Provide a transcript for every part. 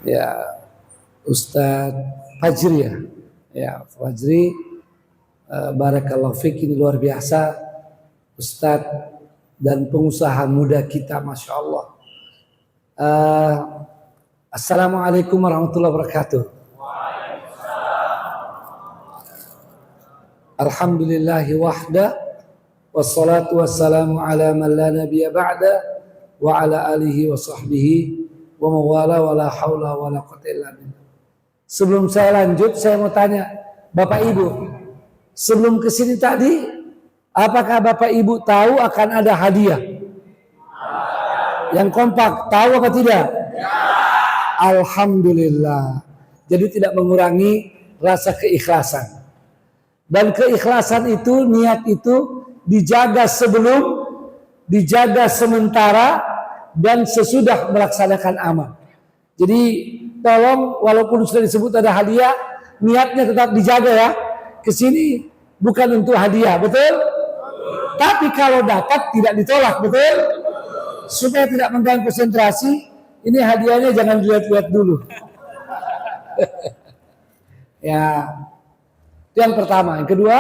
Ya, Ustadz Fajri ya. Ya, Fajri, barakallahu fiik, ini luar biasa Ustadz dan pengusaha muda kita, Masya Allah. Assalamualaikum warahmatullahi wabarakatuh. Alhamdulillahi wahda, wassalatu wassalamu ala man la nabiyya ba'da, wa ala alihi wa sahbihi wa mawala wa la hawla wa la quwwata illa billah. Sebelum saya lanjut, saya mau tanya Bapak Ibu, sebelum kesini tadi, apakah Bapak Ibu tahu akan ada hadiah? Yang kompak, tahu apa tidak? Alhamdulillah. Jadi tidak mengurangi rasa keikhlasan. Dan keikhlasan itu, niat itu dijaga sebelum, dijaga sementara, dan sesudah melaksanakan amal. Jadi tolong, walaupun sudah disebut ada hadiah, niatnya tetap dijaga ya. Kesini bukan untuk hadiah, betul? Tapi kalau dapat tidak ditolak, betul? Supaya tidak mengganggu konsentrasi, ini hadiahnya jangan dilihat-lihat dulu. Ya, itu yang pertama. Yang kedua,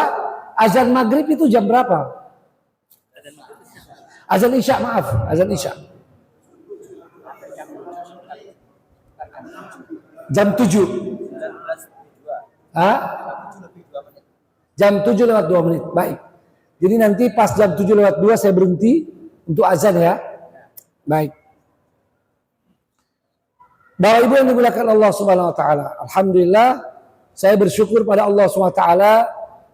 azan maghrib itu jam berapa? Azan isya, maaf, azan isya. Jam 7. Hah? Jam 7 lewat 2 menit. Baik. Jadi nanti pas jam 7 lewat 2 saya berhenti untuk azan ya. Baik. Bapak Ibu yang dimuliakan Allah Subhanahu wa taala. Alhamdulillah saya bersyukur pada Allah Subhanahu wa taala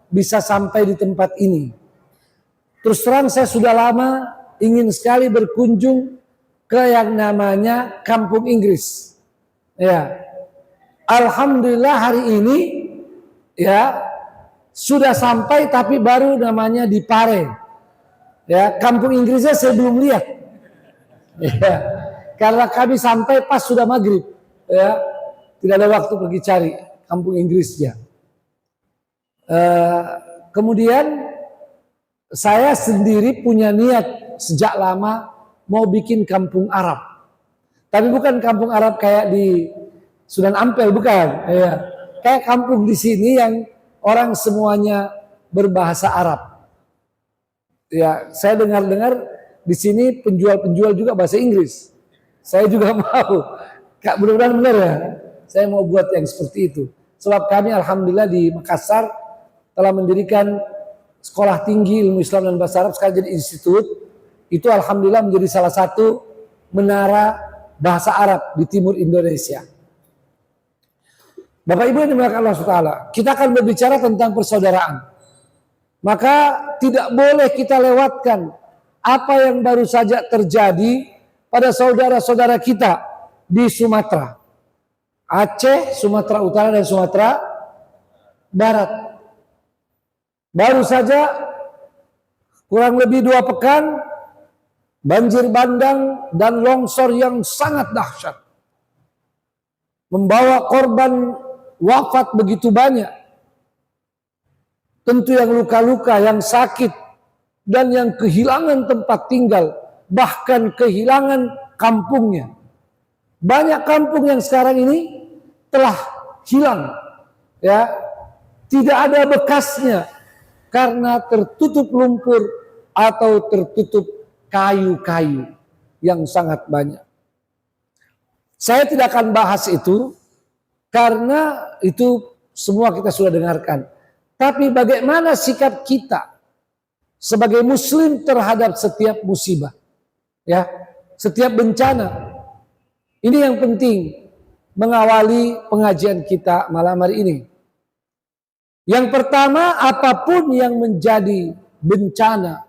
bisa sampai di tempat ini. Terus terang saya sudah lama ingin sekali berkunjung ke yang namanya Kampung Inggris. Ya. Alhamdulillah hari ini ya sudah sampai, tapi baru namanya di Pare. Ya, Kampung Inggrisnya saya belum lihat. Ya, karena kami sampai pas sudah maghrib. Ya, tidak ada waktu pergi cari Kampung Inggrisnya. Kemudian saya sendiri punya niat sejak lama mau bikin kampung Arab. Tapi bukan kampung Arab kayak di Sudan Ampel, bukan. Ya, kayak kampung di sini yang orang semuanya berbahasa Arab. Ya, saya dengar-dengar di sini penjual-penjual juga bahasa Inggris. Saya juga mau. Kak, mudah-mudahan benar ya. Saya mau buat yang seperti itu. Sebab kami alhamdulillah di Makassar telah mendirikan sekolah tinggi ilmu Islam dan bahasa Arab, sekarang jadi institut. Itu alhamdulillah menjadi salah satu menara bahasa Arab di timur Indonesia. Bapak Ibu yang dimuliakan Allah Subhanahu wa taala, kita akan berbicara tentang persaudaraan. Maka tidak boleh kita lewatkan apa yang baru saja terjadi pada saudara-saudara kita di Sumatera. Aceh, Sumatera Utara dan Sumatera Barat. Baru saja kurang lebih 2 pekan banjir bandang dan longsor yang sangat dahsyat. Membawa korban wafat begitu banyak. Tentu yang luka-luka, yang sakit, dan yang kehilangan tempat tinggal, bahkan kehilangan kampungnya. Banyak kampung yang sekarang ini telah hilang, ya, tidak ada bekasnya karena tertutup lumpur atau tertutup kayu-kayu yang sangat banyak. Saya tidak akan bahas itu karena itu semua kita sudah dengarkan. Tapi bagaimana sikap kita sebagai muslim terhadap setiap musibah, ya, setiap bencana. Ini yang penting mengawali pengajian kita malam hari ini. Yang pertama, apapun yang menjadi bencana,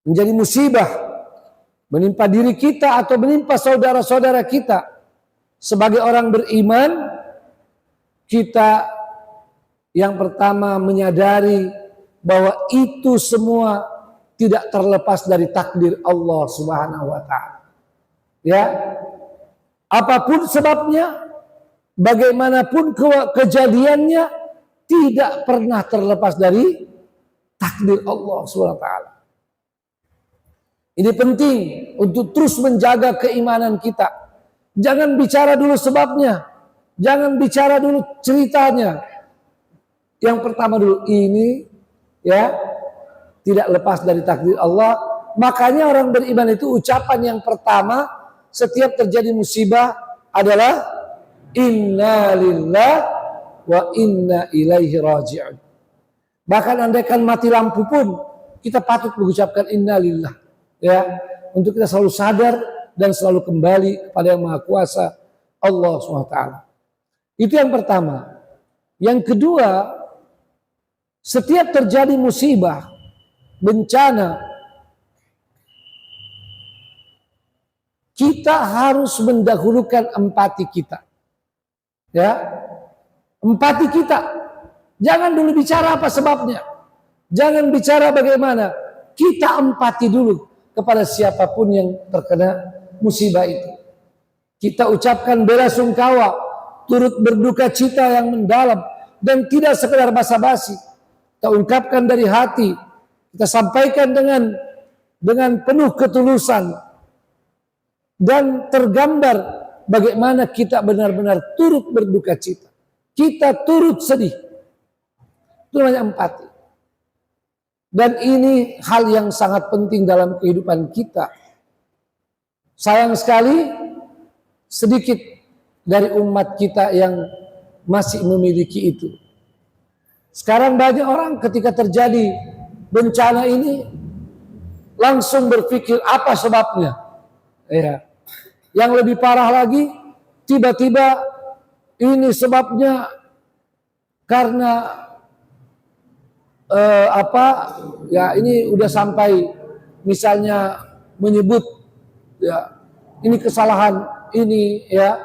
menjadi musibah, menimpa diri kita atau menimpa saudara-saudara kita, sebagai orang beriman, kita yang pertama menyadari bahwa itu semua tidak terlepas dari takdir Allah Subhanahu wa taala. Ya. Apapun sebabnya, bagaimanapun kejadiannya, tidak pernah terlepas dari takdir Allah Subhanahu wa taala. Ini penting untuk terus menjaga keimanan kita. Jangan bicara dulu sebabnya. Jangan bicara dulu ceritanya. Yang pertama dulu, ini ya tidak lepas dari takdir Allah. Makanya orang beriman itu ucapan yang pertama setiap terjadi musibah adalah inna lillah wa inna ilaihi raji'un. Bahkan andaikan mati lampu pun kita patut mengucapkan inna lillah, ya, untuk kita selalu sadar dan selalu kembali kepada Yang Maha Kuasa, Allah SWT. Itu yang pertama. Yang kedua, setiap terjadi musibah, bencana, kita harus mendahulukan empati kita. Ya, empati kita. Jangan dulu bicara apa sebabnya. Jangan bicara bagaimana. Kita empati dulu kepada siapapun yang terkena musibah itu. Kita ucapkan belasungkawa, turut berduka cita yang mendalam, dan tidak sekedar basa-basi. Kita ungkapkan dari hati, kita sampaikan dengan penuh ketulusan, dan tergambar bagaimana kita benar-benar turut berduka cita. Kita turut sedih. Itu namanya empati. Dan ini hal yang sangat penting dalam kehidupan kita. Sayang sekali sedikit dari umat kita yang masih memiliki itu. Sekarang banyak orang ketika terjadi bencana ini langsung berpikir apa sebabnya. Ya. Yang lebih parah lagi, tiba-tiba ini sebabnya karena ya ini udah sampai misalnya menyebut ya ini kesalahan ini, ya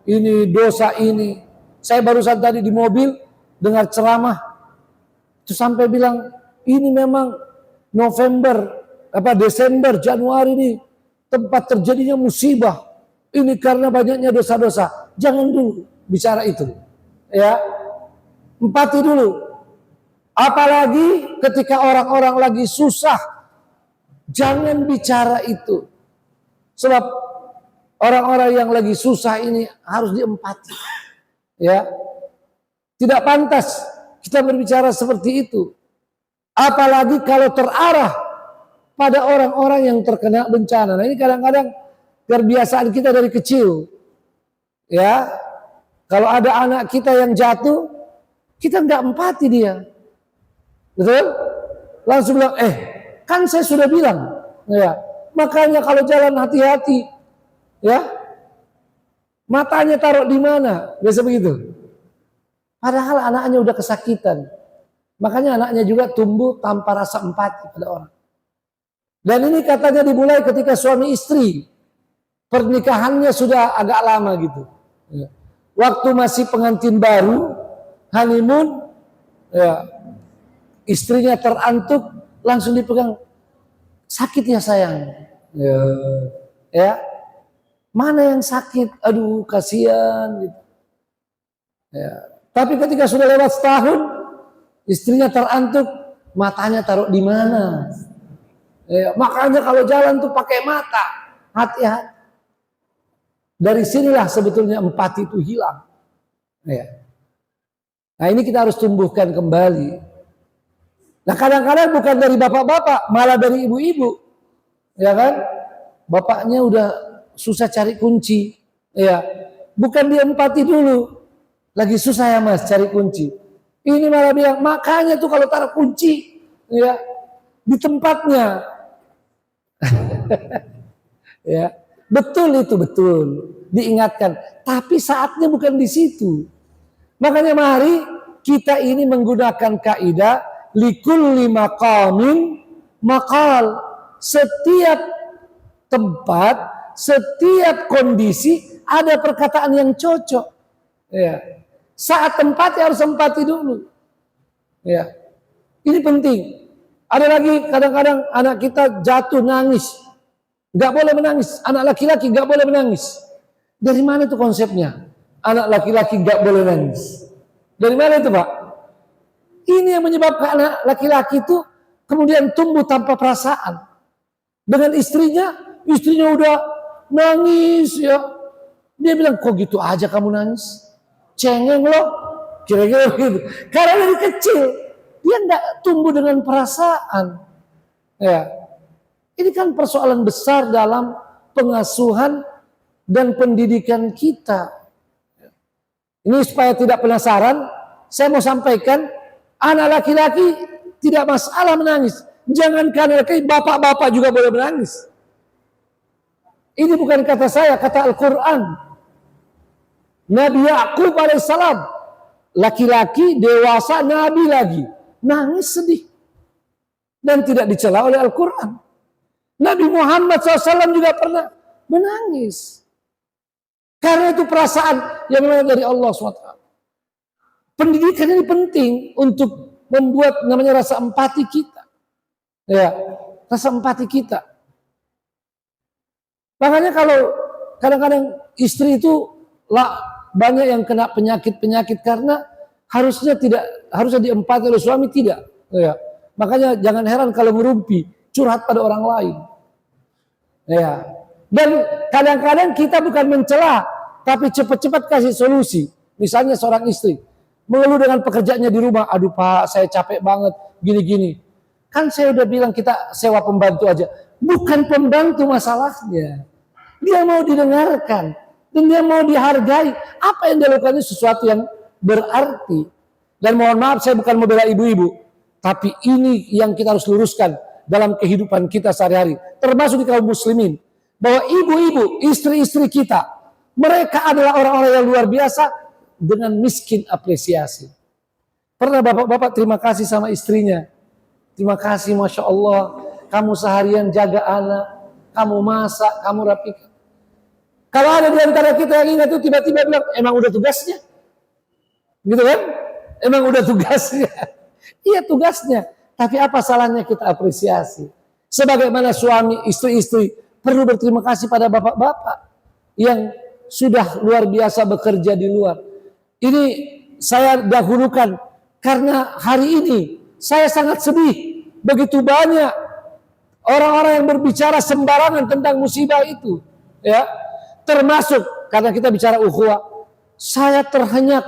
ini dosa ini. Saya barusan tadi di mobil dengar ceramah itu sampai bilang ini memang November Desember Januari ini tempat terjadinya musibah. Ini karena banyaknya dosa-dosa. Jangan dulu bicara itu. Ya. Empati dulu. Apalagi ketika orang-orang lagi susah. Jangan bicara itu. Sebab orang-orang yang lagi susah ini harus diempati. Ya. Tidak pantas kita berbicara seperti itu. Apalagi kalau terarah pada orang-orang yang terkena bencana. Nah, ini kadang-kadang kebiasaan kita dari kecil. Ya. Kalau ada anak kita yang jatuh, kita nggak empati dia. Betul? Langsung bilang, kan saya sudah bilang. Ya. Makanya kalau jalan hati-hati. Ya. Matanya taruh di mana? Biasa begitu. Padahal anaknya udah kesakitan. Makanya anaknya juga tumbuh tanpa rasa empati pada orang. Dan ini katanya dimulai ketika suami istri. Pernikahannya sudah agak lama gitu. Ya. Waktu masih pengantin baru, honeymoon, ya, istrinya terantuk, langsung dipegang. Sakit ya sayang. Ya. Ya. Mana yang sakit? Aduh, kasihan gitu. Ya. Tapi ketika sudah lewat setahun, istrinya terantuk, matanya taruh di mana? Ya. Makanya kalau jalan tuh pakai mata, hati-hati. Dari sinilah sebetulnya empati itu hilang. Ya. Nah, ini kita harus tumbuhkan kembali. Nah, kadang-kadang bukan dari bapak-bapak, malah dari ibu-ibu. Ya kan? Bapaknya udah susah cari kunci. Ya. Bukan dia empati dulu. Lagi susah ya mas cari kunci. Ini malah bilang, makanya tuh kalau taruh kunci ya di tempatnya. Ya. Betul itu, betul. Diingatkan. Tapi saatnya bukan di situ. Makanya mari kita ini menggunakan kaidah likulli maqamin maqal. Setiap tempat, setiap kondisi ada perkataan yang cocok. Ya. Saat tempat harus empati dulu. Ya. Ini penting. Ada lagi kadang-kadang anak kita jatuh nangis. Gak boleh menangis. Anak laki-laki gak boleh menangis. Dari mana itu konsepnya? Anak laki-laki gak boleh nangis. Dari mana itu Pak? Ini yang menyebabkan anak laki-laki itu kemudian tumbuh tanpa perasaan. Dengan istrinya udah nangis ya. Dia bilang, kok gitu aja kamu nangis? Cengeng loh. Kira-kira begitu. Karena dari kecil, dia tidak tumbuh dengan perasaan. Ya, ini kan persoalan besar dalam pengasuhan dan pendidikan kita. Ini supaya tidak penasaran, saya mau sampaikan, anak laki-laki tidak masalah menangis. Jangankan laki, bapak-bapak juga boleh menangis. Ini bukan kata saya, kata Al-Quran. Nabi Ya'qub alaihissalam, laki-laki, dewasa, nabi lagi, nangis sedih. Dan tidak dicela oleh Al-Quran. Nabi Muhammad SAW juga pernah menangis. Karena itu perasaan yang dari Allah SWT. Pendidikan ini penting untuk membuat namanya rasa empati kita. Ya, rasa empati kita. Makanya kalau kadang-kadang istri itu banyak yang kena penyakit-penyakit karena harusnya diempati oleh suami, tidak. Ya. Makanya jangan heran kalau merumpi, curhat pada orang lain. Ya. Dan kadang-kadang kita bukan mencela, tapi cepat-cepat kasih solusi. Misalnya seorang istri mengeluh dengan pekerjaannya di rumah, aduh Pak, saya capek banget, gini-gini. Kan saya udah bilang kita sewa pembantu aja. Bukan pembantu masalahnya. Dia mau didengarkan. Dan dia mau dihargai. Apa yang dia lakukan itu sesuatu yang berarti. Dan mohon maaf, saya bukan membela ibu-ibu. Tapi ini yang kita harus luruskan dalam kehidupan kita sehari-hari. Termasuk di kaum muslimin. Bahwa ibu-ibu, istri-istri kita, mereka adalah orang-orang yang luar biasa dengan miskin apresiasi. Pernah bapak-bapak terima kasih sama istrinya. Terima kasih, Masya Allah. Kamu seharian jaga anak. Kamu masak, kamu rapikan. Kalau ada di antara kita yang ingat itu tiba-tiba bilang, emang udah tugasnya? Gitu kan? Emang udah tugasnya? Iya tugasnya. Tapi apa salahnya kita apresiasi? Sebagaimana suami, istri-istri perlu berterima kasih pada bapak-bapak yang sudah luar biasa bekerja di luar. Ini saya dahulukan karena hari ini saya sangat sedih. Begitu banyak orang-orang yang berbicara sembarangan tentang musibah itu. Ya. Termasuk karena kita bicara ukhuwah, saya terhenyak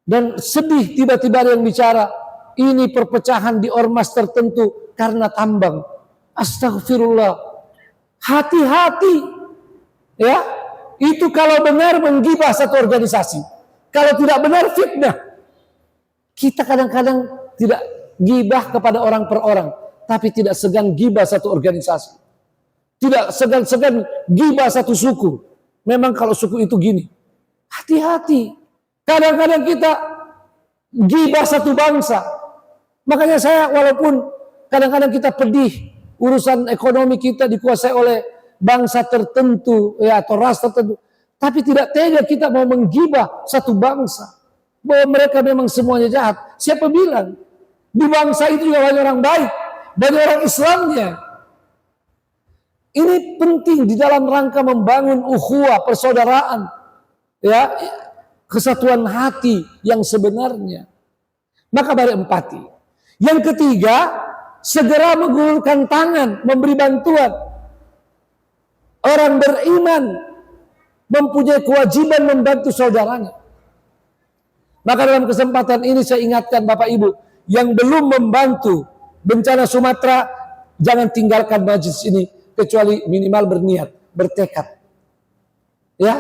dan sedih tiba-tiba ada yang bicara ini perpecahan di ormas tertentu karena tambang. Astagfirullah. Hati-hati. Ya. Itu kalau benar menggibah satu organisasi. Kalau tidak benar fitnah. Kita kadang-kadang tidak gibah kepada orang per orang, tapi tidak segan gibah satu organisasi. Tidak segan-segan gibah satu suku. Memang kalau suku itu gini. Hati-hati. Kadang-kadang kita gibah satu bangsa. Makanya saya walaupun kadang-kadang kita pedih urusan ekonomi kita dikuasai oleh bangsa tertentu ya, atau ras tertentu, tapi tidak tega kita mau menggibah satu bangsa bahwa mereka memang semuanya jahat. Siapa bilang? Di bangsa itu juga banyak orang baik, banyak orang Islamnya. Ini penting di dalam rangka membangun ukhuwah, persaudaraan, ya, kesatuan hati yang sebenarnya. Maka beri empati. Yang ketiga, segera mengulurkan tangan, memberi bantuan. Orang beriman mempunyai kewajiban membantu saudaranya. Maka dalam kesempatan ini saya ingatkan Bapak Ibu yang belum membantu bencana Sumatera, jangan tinggalkan majlis ini kecuali minimal berniat, bertekad. Ya.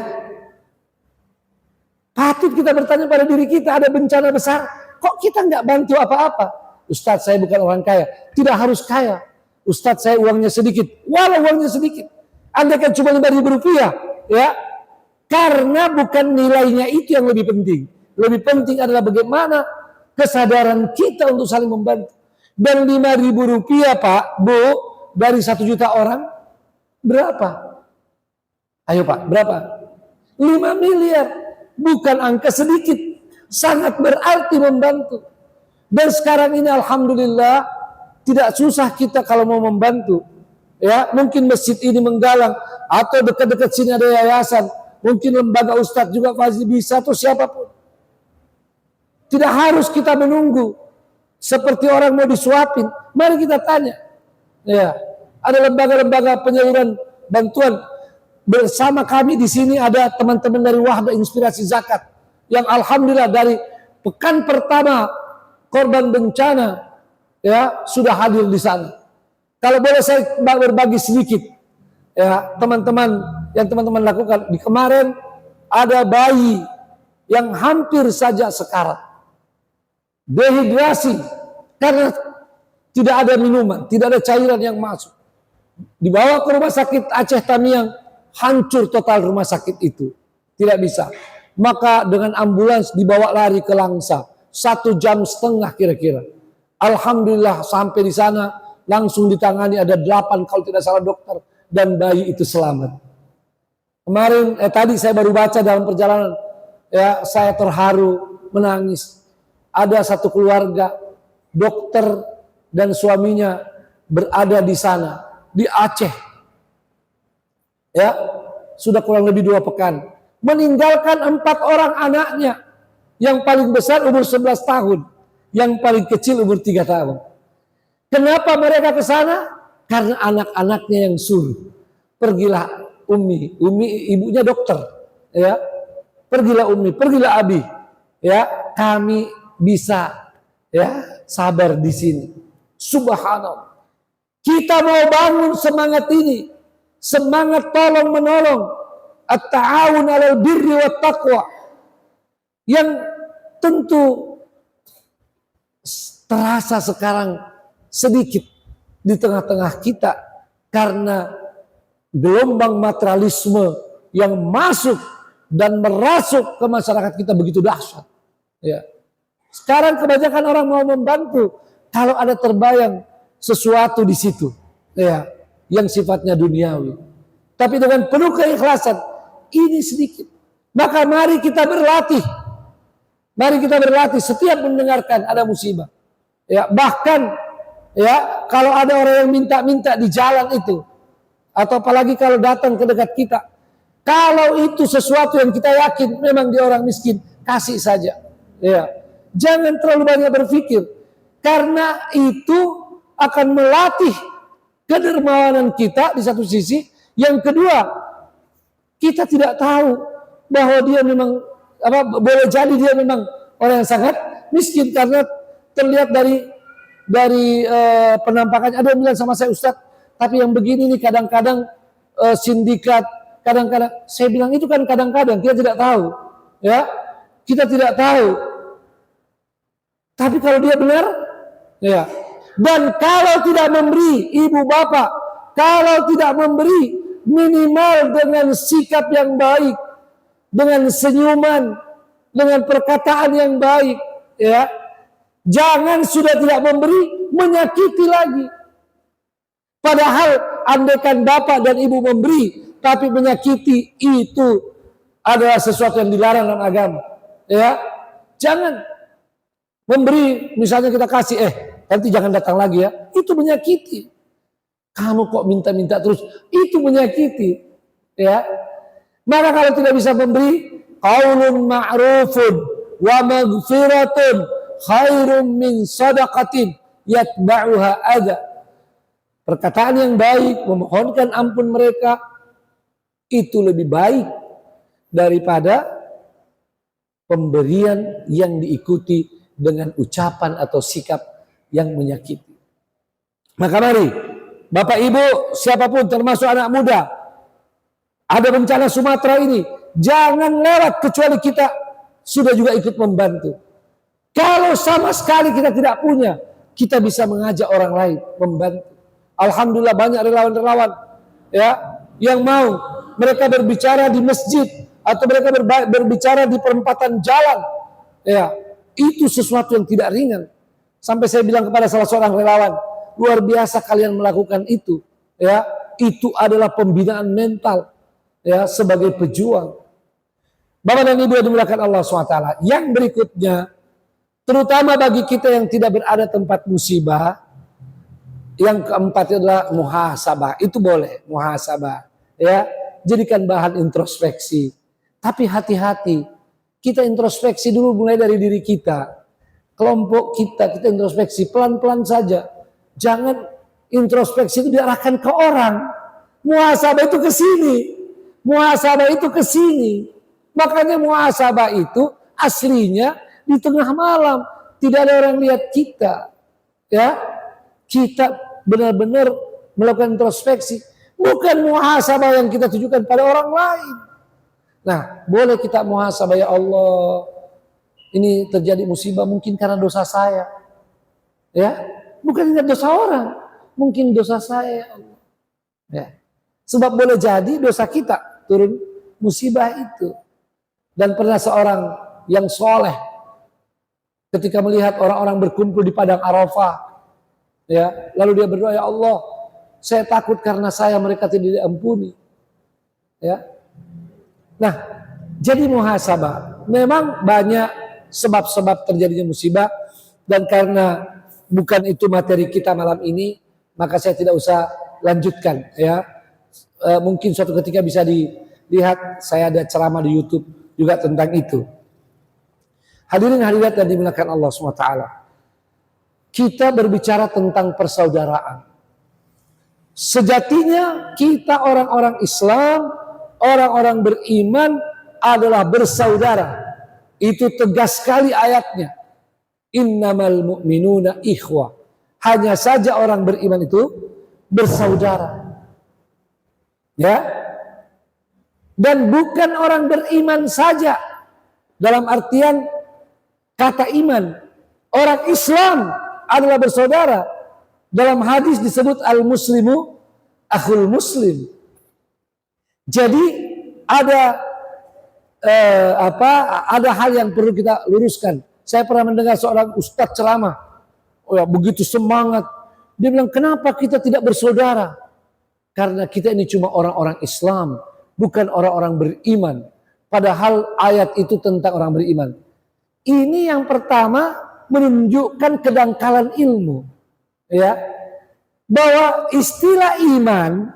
Patut kita bertanya pada diri kita, ada bencana besar, kok kita nggak bantu apa-apa? Ustadz, saya bukan orang kaya. Tidak harus kaya. Ustadz, saya uangnya sedikit. Walau uangnya sedikit. Anda kan cuma Rp5.000, ya. Karena bukan nilainya itu yang lebih penting. Lebih penting adalah bagaimana kesadaran kita untuk saling membantu. Dan Rp5.000, Pak, Bu, dari 1 juta orang, berapa? Ayo Pak, berapa? 5 miliar. Bukan angka sedikit. Sangat berarti membantu. Dan sekarang ini Alhamdulillah, tidak susah kita kalau mau membantu. Ya, mungkin masjid ini menggalang, atau dekat-dekat sini ada yayasan. Mungkin lembaga ustadz juga pasti bisa, atau siapapun. Tidak harus kita menunggu. Seperti orang mau disuapin. Mari kita tanya. Ya, ada lembaga-lembaga penyaluran bantuan. bersama kami di sini ada teman-teman dari Wahda Inspirasi Zakat yang alhamdulillah dari pekan pertama korban bencana ya sudah hadir di sana. Kalau boleh saya berbagi sedikit ya teman-teman yang teman-teman lakukan di kemarin ada bayi yang hampir saja sekarat, dehidrasi karena tidak ada minuman, tidak ada cairan yang masuk. Dibawa ke rumah sakit Aceh Tamiang, hancur total rumah sakit itu, tidak bisa. Maka dengan ambulans dibawa lari ke Langsa, 1,5 jam kira-kira. Alhamdulillah sampai di sana langsung ditangani, ada 8 kalau tidak salah dokter, dan bayi itu selamat. Kemarin tadi saya baru baca dalam perjalanan ya, saya terharu menangis. Ada satu keluarga dokter dan suaminya berada di sana di Aceh ya sudah kurang lebih 2 pekan, meninggalkan 4 orang anaknya, yang paling besar umur 11 tahun, yang paling kecil umur 3 tahun. Kenapa mereka ke sana? Karena anak-anaknya yang suruh. Pergilah Umi ibunya dokter ya, pergilah Umi, pergilah Abi ya, kami bisa ya sabar di sini. Subhanallah, kita mau bangun semangat ini, semangat tolong menolong, at-ta'awun 'alal birri wat taqwa, yang tentu terasa sekarang sedikit di tengah-tengah kita karena gelombang materialisme yang masuk dan merasuk ke masyarakat kita begitu dahsyat. Ya. Sekarang kebanyakan orang mau membantu kalau ada terbayang sesuatu di situ, ya, yang sifatnya duniawi. Tapi dengan penuh keikhlasan, ini sedikit. Maka mari kita berlatih. Mari kita berlatih setiap mendengarkan ada musibah. Ya, bahkan ya kalau ada orang yang minta-minta di jalan itu, atau apalagi kalau datang ke dekat kita, kalau itu sesuatu yang kita yakin memang dia orang miskin, kasih saja. Ya. Jangan terlalu banyak berpikir, karena itu akan melatih kedermawanan kita di satu sisi. Yang kedua, kita tidak tahu bahwa dia memang boleh jadi dia memang orang yang sangat miskin, karena terlihat dari penampakannya. Ada yang bilang sama saya, Ustadz, tapi yang begini nih kadang-kadang sindikat, kadang-kadang saya bilang itu kan kadang-kadang kita tidak tahu, ya kita tidak tahu. Tapi kalau dia benar, ya, dan kalau tidak memberi ibu bapak, kalau tidak memberi minimal dengan sikap yang baik, dengan senyuman, dengan perkataan yang baik, ya, jangan sudah tidak memberi menyakiti lagi. Padahal andaikan bapak dan ibu memberi tapi menyakiti, itu adalah sesuatu yang dilarang dalam agama. Ya, jangan memberi, misalnya kita kasih, nanti jangan datang lagi ya, itu menyakiti. Kamu kok minta-minta terus, itu menyakiti. Ya, maka kalau tidak bisa memberi, qaulun ma'rufun wa maghfiratun khairum min sadaqatin yatba'uha adha. Perkataan yang baik, memohonkan ampun mereka, itu lebih baik daripada pemberian yang diikuti dengan ucapan atau sikap yang menyakiti. Maka mari, Bapak Ibu, siapapun termasuk anak muda, ada bencana Sumatera ini, jangan lewat kecuali kita sudah juga ikut membantu. Kalau sama sekali kita tidak punya, kita bisa mengajak orang lain membantu. Alhamdulillah banyak relawan-relawan ya yang mau, mereka berbicara di masjid atau mereka berbicara di perempatan jalan. Ya, itu sesuatu yang tidak ringan. Sampai saya bilang kepada salah seorang relawan, luar biasa kalian melakukan itu. Ya, itu adalah pembinaan mental ya sebagai pejuang. Bapak dan Ibu yang dimuliakan Allah SWT. Yang berikutnya, terutama bagi kita yang tidak berada tempat musibah, yang keempat adalah muhasabah. Itu boleh, muhasabah. Ya, jadikan bahan introspeksi. Tapi hati-hati, kita introspeksi dulu mulai dari diri kita. Kelompok kita introspeksi pelan-pelan saja. Jangan introspeksi itu diarahkan ke orang. Muhasabah itu ke sini. Muhasabah itu ke sini. Makanya muhasabah itu aslinya di tengah malam. Tidak ada orang lihat kita. Ya, kita benar-benar melakukan introspeksi. Bukan muhasabah yang kita tujukan pada orang lain. Nah, boleh kita muhasabah, ya Allah, ini terjadi musibah mungkin karena dosa saya. Ya, bukan dosa orang, mungkin dosa saya, ya Allah. Ya. Sebab boleh jadi dosa kita turun musibah itu. Dan pernah seorang yang soleh ketika melihat orang-orang berkumpul di padang Arafah, ya, lalu dia berdoa, ya Allah, saya takut karena saya mereka tidak diampuni. Ya. Nah, jadi muhasabah memang banyak sebab-sebab terjadinya musibah, dan karena bukan itu materi kita malam ini, maka saya tidak usah lanjutkan. Ya, mungkin suatu ketika bisa dilihat, saya ada ceramah di YouTube juga tentang itu. Hadirin hadirat yang dimuliakan Allah SWT, kita berbicara tentang persaudaraan. Sejatinya kita orang-orang Islam, orang-orang beriman adalah bersaudara. Itu tegas sekali ayatnya. Innamal mu'minuna ikhwah. Hanya saja orang beriman itu bersaudara. Ya. Dan bukan orang beriman saja. Dalam artian kata iman. Orang Islam adalah bersaudara. Dalam hadis disebut al-muslimu akhul muslim. Jadi ada ada hal yang perlu kita luruskan. Saya pernah mendengar seorang ustadz ceramah, oh ya, begitu semangat. Dia bilang, kenapa kita tidak bersaudara? Karena kita ini cuma orang-orang Islam, bukan orang-orang beriman. Padahal ayat itu tentang orang beriman. Ini yang pertama menunjukkan kedangkalan ilmu. Ya, bahwa istilah iman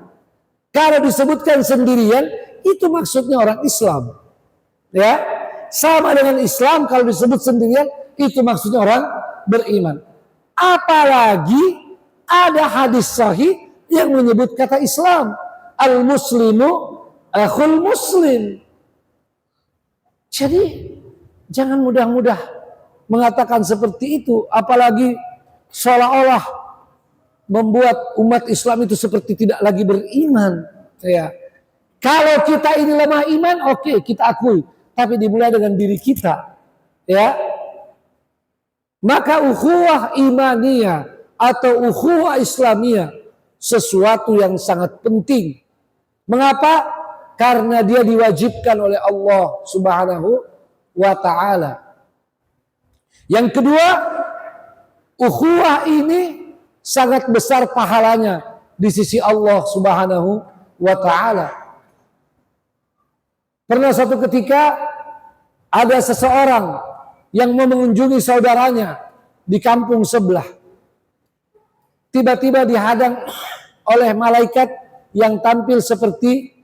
kalau disebutkan sendirian itu maksudnya orang Islam. Ya, sama dengan Islam kalau disebut sendirian itu maksudnya orang beriman. Apalagi ada hadis sahih yang menyebut kata Islam, al-muslimu akhul muslim. Jadi jangan mudah-mudah mengatakan seperti itu, apalagi seolah-olah membuat umat Islam itu seperti tidak lagi beriman. Ya. Kalau kita ini lemah iman, oke, kita akui. Tapi dimulai dengan diri kita, ya. Maka ukhuwah imaniyah atau ukhuwah islamiyah sesuatu yang sangat penting. Mengapa? Karena dia diwajibkan oleh Allah Subhanahu wa ta'ala. Yang kedua, ukhuwah ini sangat besar pahalanya di sisi Allah Subhanahu wa ta'ala. Pernah suatu ketika ada seseorang yang mau mengunjungi saudaranya di kampung sebelah. Tiba-tiba dihadang oleh malaikat yang tampil seperti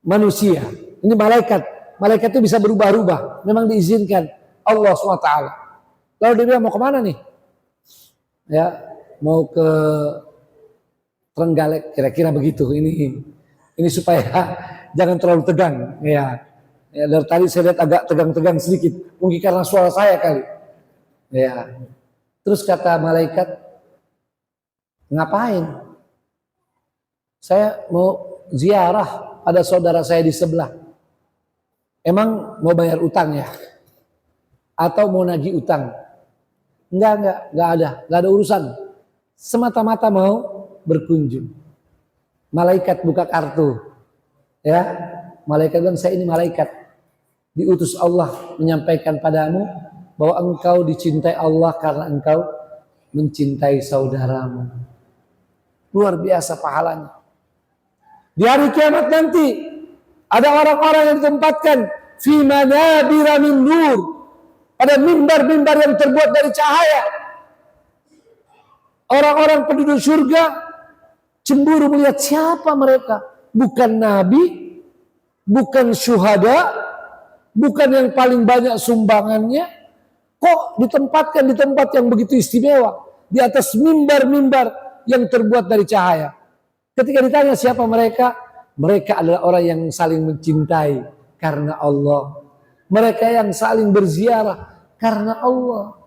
manusia. Ini malaikat. Malaikat itu bisa berubah-ubah. Memang diizinkan Allah SWT. Lalu dia bilang, mau kemana nih? Ya, mau ke Trenggalek, kira-kira begitu. Ini supaya jangan terlalu tegang. Ya, dari tadi saya lihat agak tegang-tegang sedikit. Mungkin karena suara saya kali. Ya. Terus kata malaikat, ngapain? Saya mau ziarah pada saudara saya di sebelah. Emang mau bayar utang ya? Atau mau nagih utang? Enggak ada urusan. Semata-mata mau berkunjung. Malaikat buka kartu. Ya, malaikat bilang, saya ini malaikat. Diutus Allah menyampaikan padamu bahwa engkau dicintai Allah karena engkau mencintai saudaramu. Luar biasa pahalanya. Di hari kiamat nanti ada orang-orang yang ditempatkan fi manabira min nur, pada mimbar-mimbar yang terbuat dari cahaya. Orang-orang penduduk surga cemburu melihat siapa mereka. Bukan nabi, bukan syuhada, bukan yang paling banyak sumbangannya. Kok ditempatkan di tempat yang begitu istimewa, di atas mimbar-mimbar yang terbuat dari cahaya. Ketika ditanya siapa mereka, Mereka adalah orang yang saling mencintai karena Allah. Mereka yang saling berziarah karena Allah.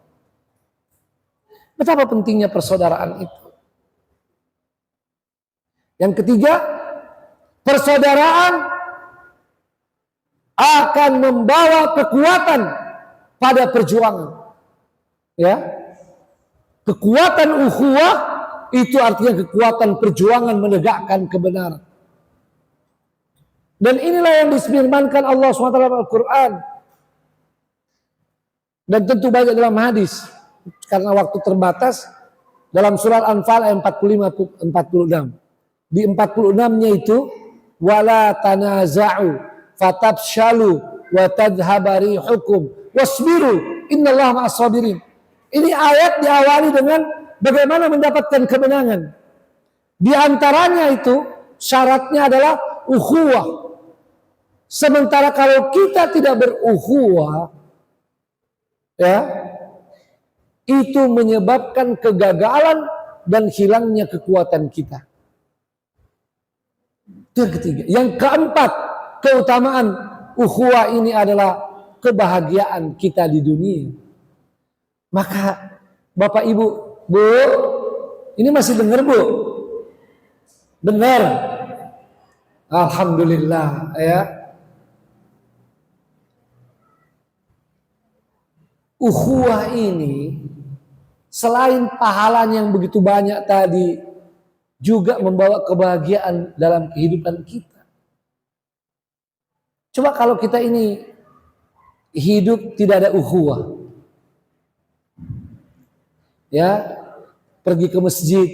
Betapa pentingnya persaudaraan itu. Yang ketiga, persaudaraan akan membawa kekuatan pada perjuangan. Ya, kekuatan ukhuwah itu artinya kekuatan perjuangan menegakkan kebenaran. Dan inilah yang disfirmankan Allah SWT dalam Al-Quran. Dan tentu banyak dalam hadis. Karena waktu terbatas, dalam surat Anfal ayat 45-46. Di 46-nya itu, wala tanaza'u fatabshalu wa tadhabari hukum wasbiru innallaha ma'as sabirin. Ini ayat diawali dengan bagaimana mendapatkan kemenangan. Di antaranya itu syaratnya adalah ukhuwah. Sementara kalau kita tidak berukhuwah, ya, itu menyebabkan kegagalan dan hilangnya kekuatan kita. Itu yang ketiga. Yang keempat, keutamaan ukhuwah ini adalah kebahagiaan kita di dunia. Maka Bapak Ibu, Bu, ini masih dengar Bu? Dengar? Alhamdulillah ya. Ukhuwah ini selain pahalanya yang begitu banyak tadi, juga membawa kebahagiaan dalam kehidupan kita. Coba kalau kita ini hidup tidak ada ukhuwah, ya, pergi ke masjid,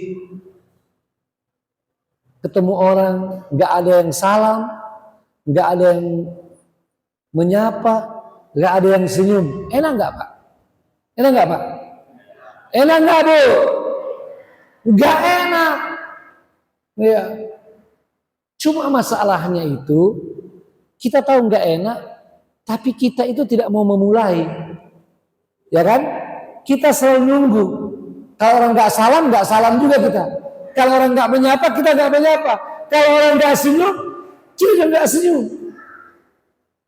ketemu orang, nggak ada yang salam, nggak ada yang menyapa, nggak ada yang senyum, enak nggak Pak? Enak nggak Pak? Enak nggak Bu? Nggak enak. Ya. Cuma masalahnya itu kita tahu nggak enak, tapi kita itu tidak mau memulai, ya kan? Kita selalu nunggu. Kalau orang nggak salam juga kita. Kalau orang nggak menyapa, kita nggak menyapa. Kalau orang nggak senyum, kita nggak senyum.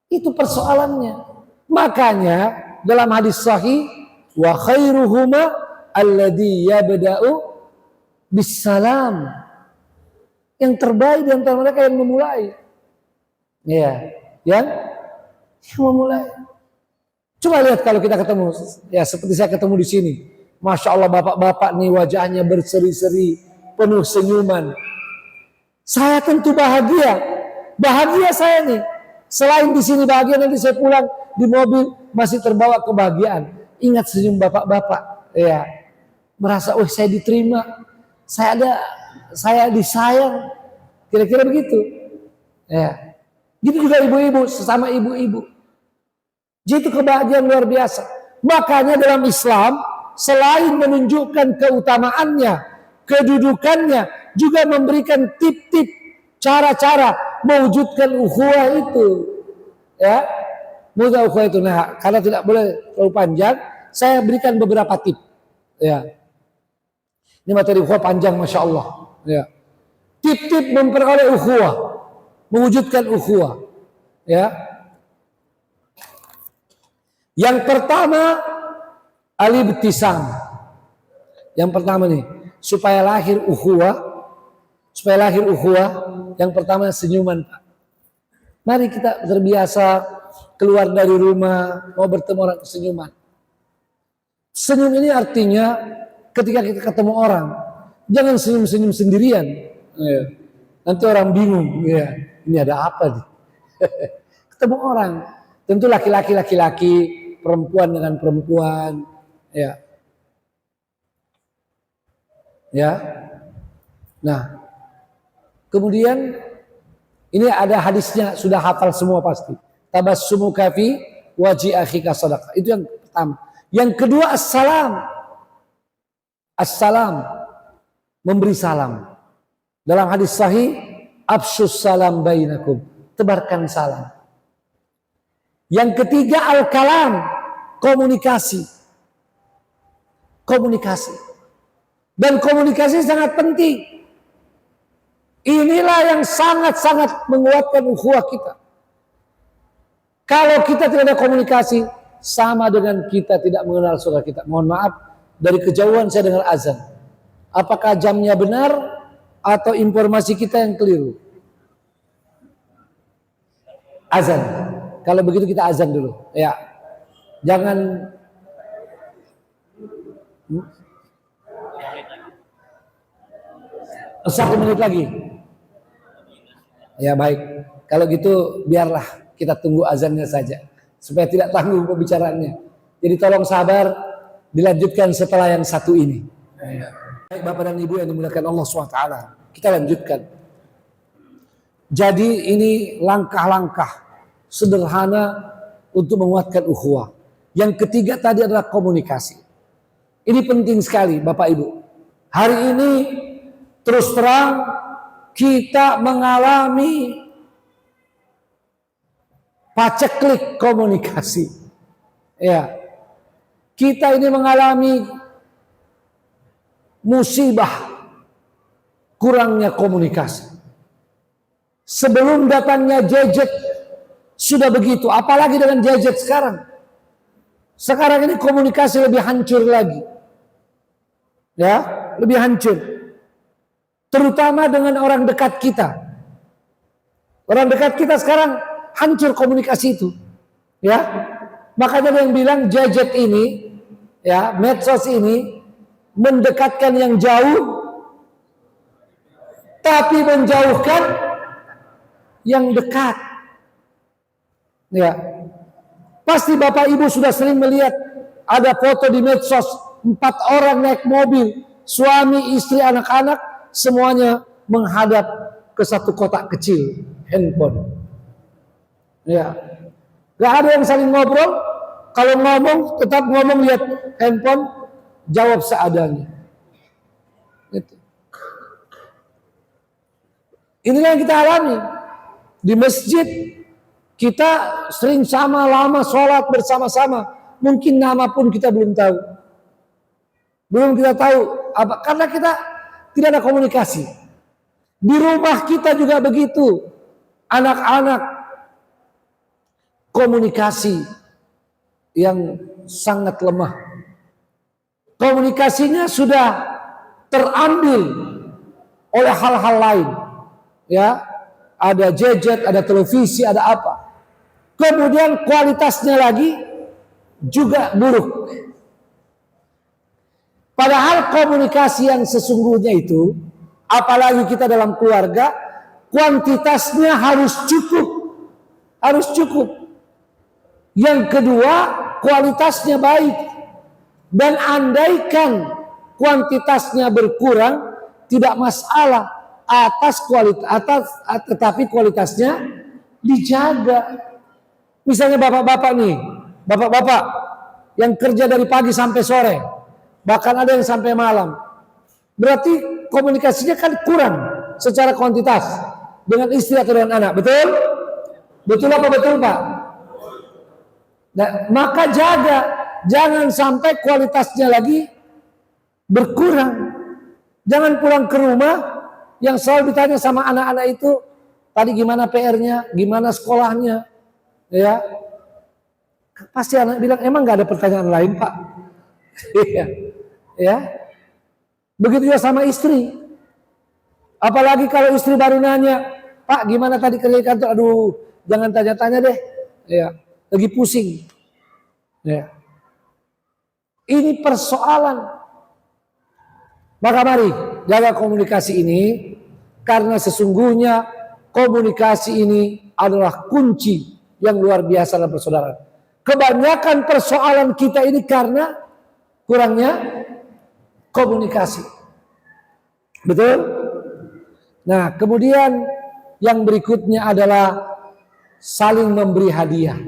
Itu persoalannya. Makanya dalam hadis sahih, wa khairuhuma alladhi yabda'u bisalam. Yang terbaik di antara mereka yang memulai. Ya, yang memulai. Coba lihat kalau kita ketemu, ya seperti saya ketemu di sini. Masya Allah bapak-bapak nih wajahnya berseri-seri, penuh senyuman. Saya tentu bahagia. Bahagia saya nih. Selain di sini bahagia, nanti saya pulang di mobil masih terbawa kebahagiaan. Ingat senyum bapak-bapak. Ya, merasa, oh saya diterima. Saya disayang. Kira-kira begitu. Ya. Gitu juga ibu-ibu, sesama ibu-ibu. Jadi itu kebahagiaan luar biasa. Makanya dalam Islam, selain menunjukkan keutamaannya, kedudukannya, juga memberikan tip-tip, cara-cara mewujudkan ukhuwah itu. Ya, mewujudkan ukhuwah itu. Nah, karena tidak boleh terlalu panjang, saya berikan beberapa tip. Ya, ini materi ukhuwah panjang, masya Allah. Ya, tip-tip memperoleh ukhuwah, mewujudkan ukhuwah. Ya. Yang pertama, al-ibtisam. Yang pertama nih, supaya lahir ukhuwah, yang pertama senyuman, Pak. Mari kita terbiasa keluar dari rumah, mau bertemu orang, senyuman. Senyum ini artinya ketika kita ketemu orang, jangan senyum-senyum sendirian. Nanti orang bingung, ya, ini ada apa nih? Ketemu orang, tentu laki-laki, perempuan dengan perempuan, ya. Ya. Nah, kemudian ini ada hadisnya, sudah hafal semua pasti. Tabassumuka fi wajhi akhika shadaqah. Itu yang pertama. Yang kedua, assalam. Assalam, memberi salam. Dalam hadis sahih, afshus salam bainakum. Tebarkan salam. Yang ketiga, al-kalam, komunikasi. Komunikasi. Dan komunikasi sangat penting. Inilah yang sangat-sangat menguatkan ukhuwah kita. Kalau kita tidak ada komunikasi, sama dengan kita tidak mengenal saudara kita. Mohon maaf, dari kejauhan saya dengar azan. Apakah jamnya benar atau informasi kita yang keliru? Azan. Kalau begitu kita azan dulu. Ya, jangan. 1 menit lagi. Ya baik. Kalau gitu biarlah kita tunggu azannya saja, supaya tidak tanggung pembicaraannya. Jadi tolong sabar, dilanjutkan setelah yang satu ini. Baik Bapak dan Ibu yang dimuliakan Allah SWT, kita lanjutkan. Jadi ini langkah-langkah sederhana untuk menguatkan ukhuwah. Yang ketiga tadi adalah komunikasi. Ini penting sekali Bapak Ibu. Hari ini terus terang kita mengalami paceklik komunikasi. Ya. Kita ini mengalami musibah kurangnya komunikasi. Sebelum datangnya gadget sudah begitu, apalagi dengan gadget sekarang. Sekarang ini komunikasi lebih hancur lagi. Ya, lebih hancur. Terutama dengan orang dekat kita. Orang dekat kita sekarang hancur komunikasi itu. Ya. Makanya ada yang bilang gadget ini, ya, medsos ini mendekatkan yang jauh tapi menjauhkan yang dekat. Ya. Pasti Bapak Ibu sudah sering melihat ada foto di medsos 4 orang naik mobil, suami, istri, anak-anak semuanya menghadap ke satu kotak kecil, handphone. Ya. Gak ada yang saling ngobrol. Kalau ngomong tetap ngomong lihat handphone, jawab seadanya. Itu. Inilah yang kita alami di masjid. Kita sering sama lama sholat bersama-sama. Mungkin nama pun kita belum tahu. Belum kita tahu apa, karena kita tidak ada komunikasi. Di rumah kita juga begitu. Anak-anak komunikasi yang sangat lemah. Komunikasinya sudah terambil oleh hal-hal lain. Ya, ada gadget, ada televisi, ada apa. Kemudian kualitasnya lagi juga buruk. Padahal komunikasi yang sesungguhnya itu, apalagi kita dalam keluarga, kuantitasnya harus cukup. Harus cukup. Yang kedua, kualitasnya baik. Dan andaikan kuantitasnya berkurang, tidak masalah. Tetapi kualitasnya dijaga. Misalnya bapak-bapak nih, bapak-bapak yang kerja dari pagi sampai sore, bahkan ada yang sampai malam. Berarti komunikasinya kan kurang secara kuantitas dengan istri atau dengan anak. Betul? Betul apa betul Pak? Nah, maka jaga, jangan sampai kualitasnya lagi berkurang. Jangan pulang ke rumah yang selalu ditanya sama anak-anak itu, tadi gimana PR-nya, gimana sekolahnya, ya. Pasti anak bilang, emang gak ada pertanyaan lain Pak? Ya. Begitu juga sama istri. Apalagi kalau istri baru nanya, Pak gimana tadi kerja di kantor? Aduh, jangan tanya-tanya deh. Ya, lagi pusing. Ya. Ini persoalan. Maka mari jaga komunikasi ini, karena sesungguhnya komunikasi ini adalah kunci yang luar biasa dalam persaudaraan. Kebanyakan persoalan kita ini karena kurangnya komunikasi. Betul? Nah, kemudian yang berikutnya adalah saling memberi hadiah.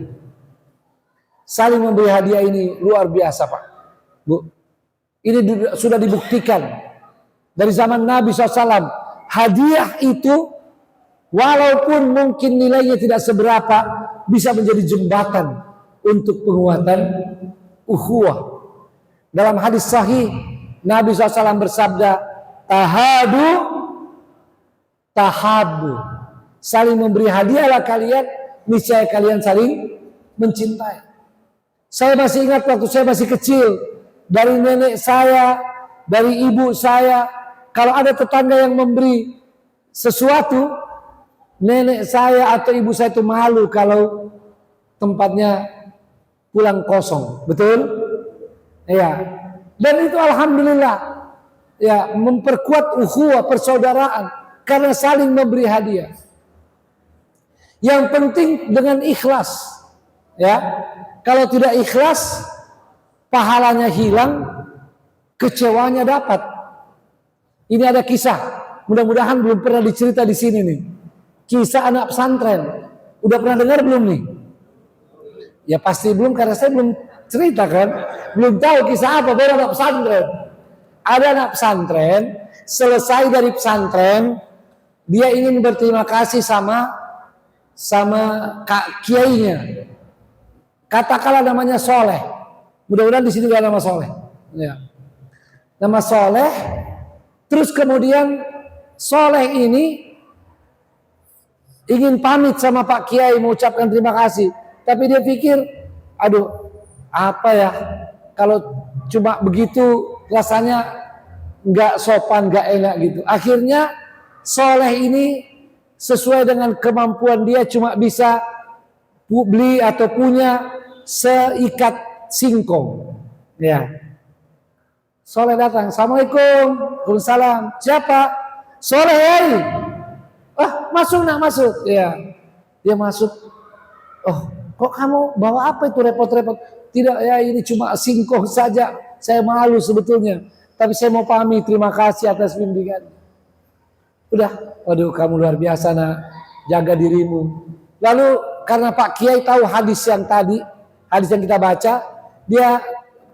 Saling memberi hadiah ini luar biasa Pak, Bu. Ini sudah dibuktikan dari zaman Nabi SAW. Hadiah itu walaupun mungkin nilainya tidak seberapa, bisa menjadi jembatan untuk penguatan ukhuwah. Dalam hadis sahih Nabi SAW bersabda, tahadu tahabu. Saling memberi hadiahlah kalian, niscaya kalian saling mencintai. Saya masih ingat waktu saya masih kecil, dari nenek saya, dari ibu saya, kalau ada tetangga yang memberi sesuatu, nenek saya atau ibu saya itu malu kalau tempatnya pulang kosong. Betul? Ya. Dan itu alhamdulillah ya memperkuat ukhuwah persaudaraan karena saling memberi hadiah. Yang penting dengan ikhlas. Ya. Kalau tidak ikhlas, pahalanya hilang, kecewanya dapat. Ini ada kisah, mudah-mudahan belum pernah dicerita di sini nih. Kisah anak pesantren. Udah pernah dengar belum nih? Ya pasti belum karena saya belum cerita kan. Belum tahu kisah apa baru anak pesantren. Ada anak pesantren, selesai dari pesantren, dia ingin berterima kasih sama kiainya. Katakanlah namanya Soleh. Mudah-mudahan di sini gak ada nama Soleh. Ya. Nama Soleh. Terus kemudian Soleh ini ingin pamit sama Pak Kiai mengucapkan terima kasih. Tapi dia pikir, aduh apa ya, kalau cuma begitu rasanya nggak sopan, nggak enak gitu. Akhirnya Soleh ini sesuai dengan kemampuan dia cuma bisa beli atau punya seikat singkong. Ya. Soleh datang, Assalamualaikum, Waalaikumsalam. Siapa? Soleh, hey. Masuk nak masuk. Ya, dia masuk. Oh, kok kamu bawa apa itu repot-repot? Tidak ya, ini cuma singkong saja. Saya malu sebetulnya. Tapi saya mau pamit, terima kasih atas bimbingan. Udah, waduh kamu luar biasa nak, jaga dirimu. Lalu karena Pak Kiai tahu hadis yang tadi, hadis yang kita baca, dia